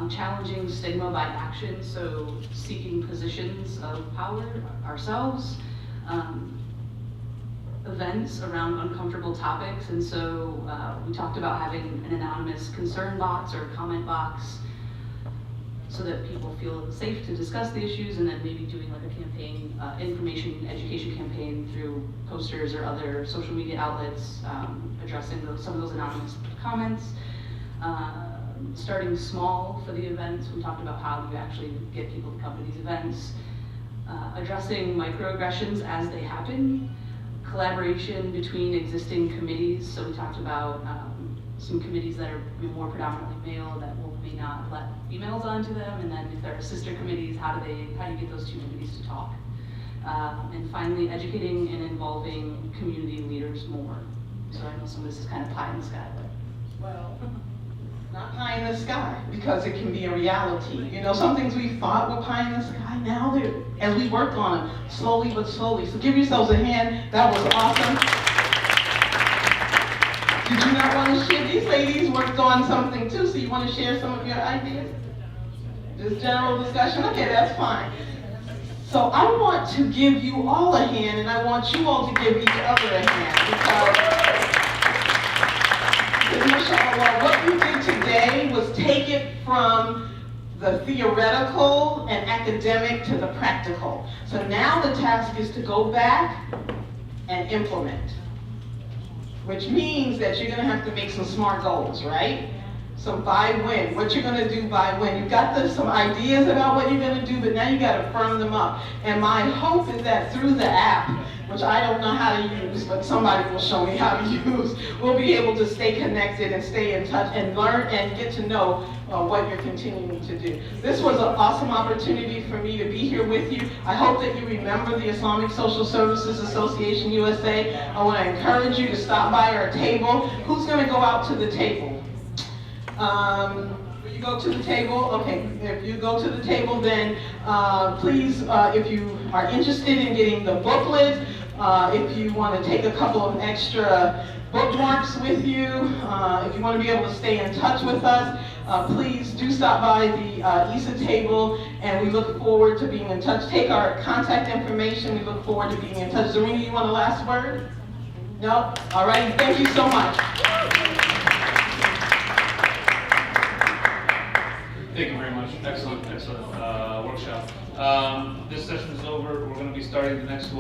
challenging stigma by action, so seeking positions of power ourselves, events around uncomfortable topics, and so we talked about having an anonymous concern box or comment box so that people feel safe to discuss the issues, and then maybe doing like a campaign, information education campaign through posters or other social media outlets, addressing some of those anonymous comments. Starting small for the events, we talked about how you actually get people to come to these events. Addressing microaggressions as they happen, collaboration between existing committees. So we talked about some committees that are more predominantly male that may not let females onto them, and then if there are sister committees, how do you get those two committees to talk? And finally, educating and involving community leaders more. So I know some of this is kind of pie in the sky, but well. Not pie in the sky, because it can be a reality. You know, some things we thought were pie in the sky, now they're, as we work on them, slowly but slowly. So give yourselves a hand, that was awesome. Did you not want to share? These ladies worked on something too, so you want to share some of your ideas? Just general discussion? Okay, that's fine. So I want to give you all a hand, and I want you all to give each other a hand, because mashallah, what you did today was take it from the theoretical and academic to the practical. So now the task is to go back and implement, which means that you're going to have to make some SMART goals, right? So by when, what you're going to do by when. You've got some ideas about what you're going to do, but now you got to firm them up. And my hope is that through the app, which I don't know how to use, but somebody will show me how to use, we'll be able to stay connected and stay in touch and learn and get to know what you're continuing to do. This was an awesome opportunity for me to be here with you. I hope that you remember the Islamic Social Services Association USA. I want to encourage you to stop by our table. Who's going to go out to the table? Will you go to the table? Okay, if you go to the table, then please, if you are interested in getting the booklet, if you want to take a couple of extra bookmarks with you, if you want to be able to stay in touch with us, please do stop by the ISA table and we look forward to being in touch. Take our contact information. We look forward to being in touch. Zarinah, you want a last word? No? All right. Thank you so much. Thank you very much. Excellent workshop. This session is over. We're going to be starting the next one.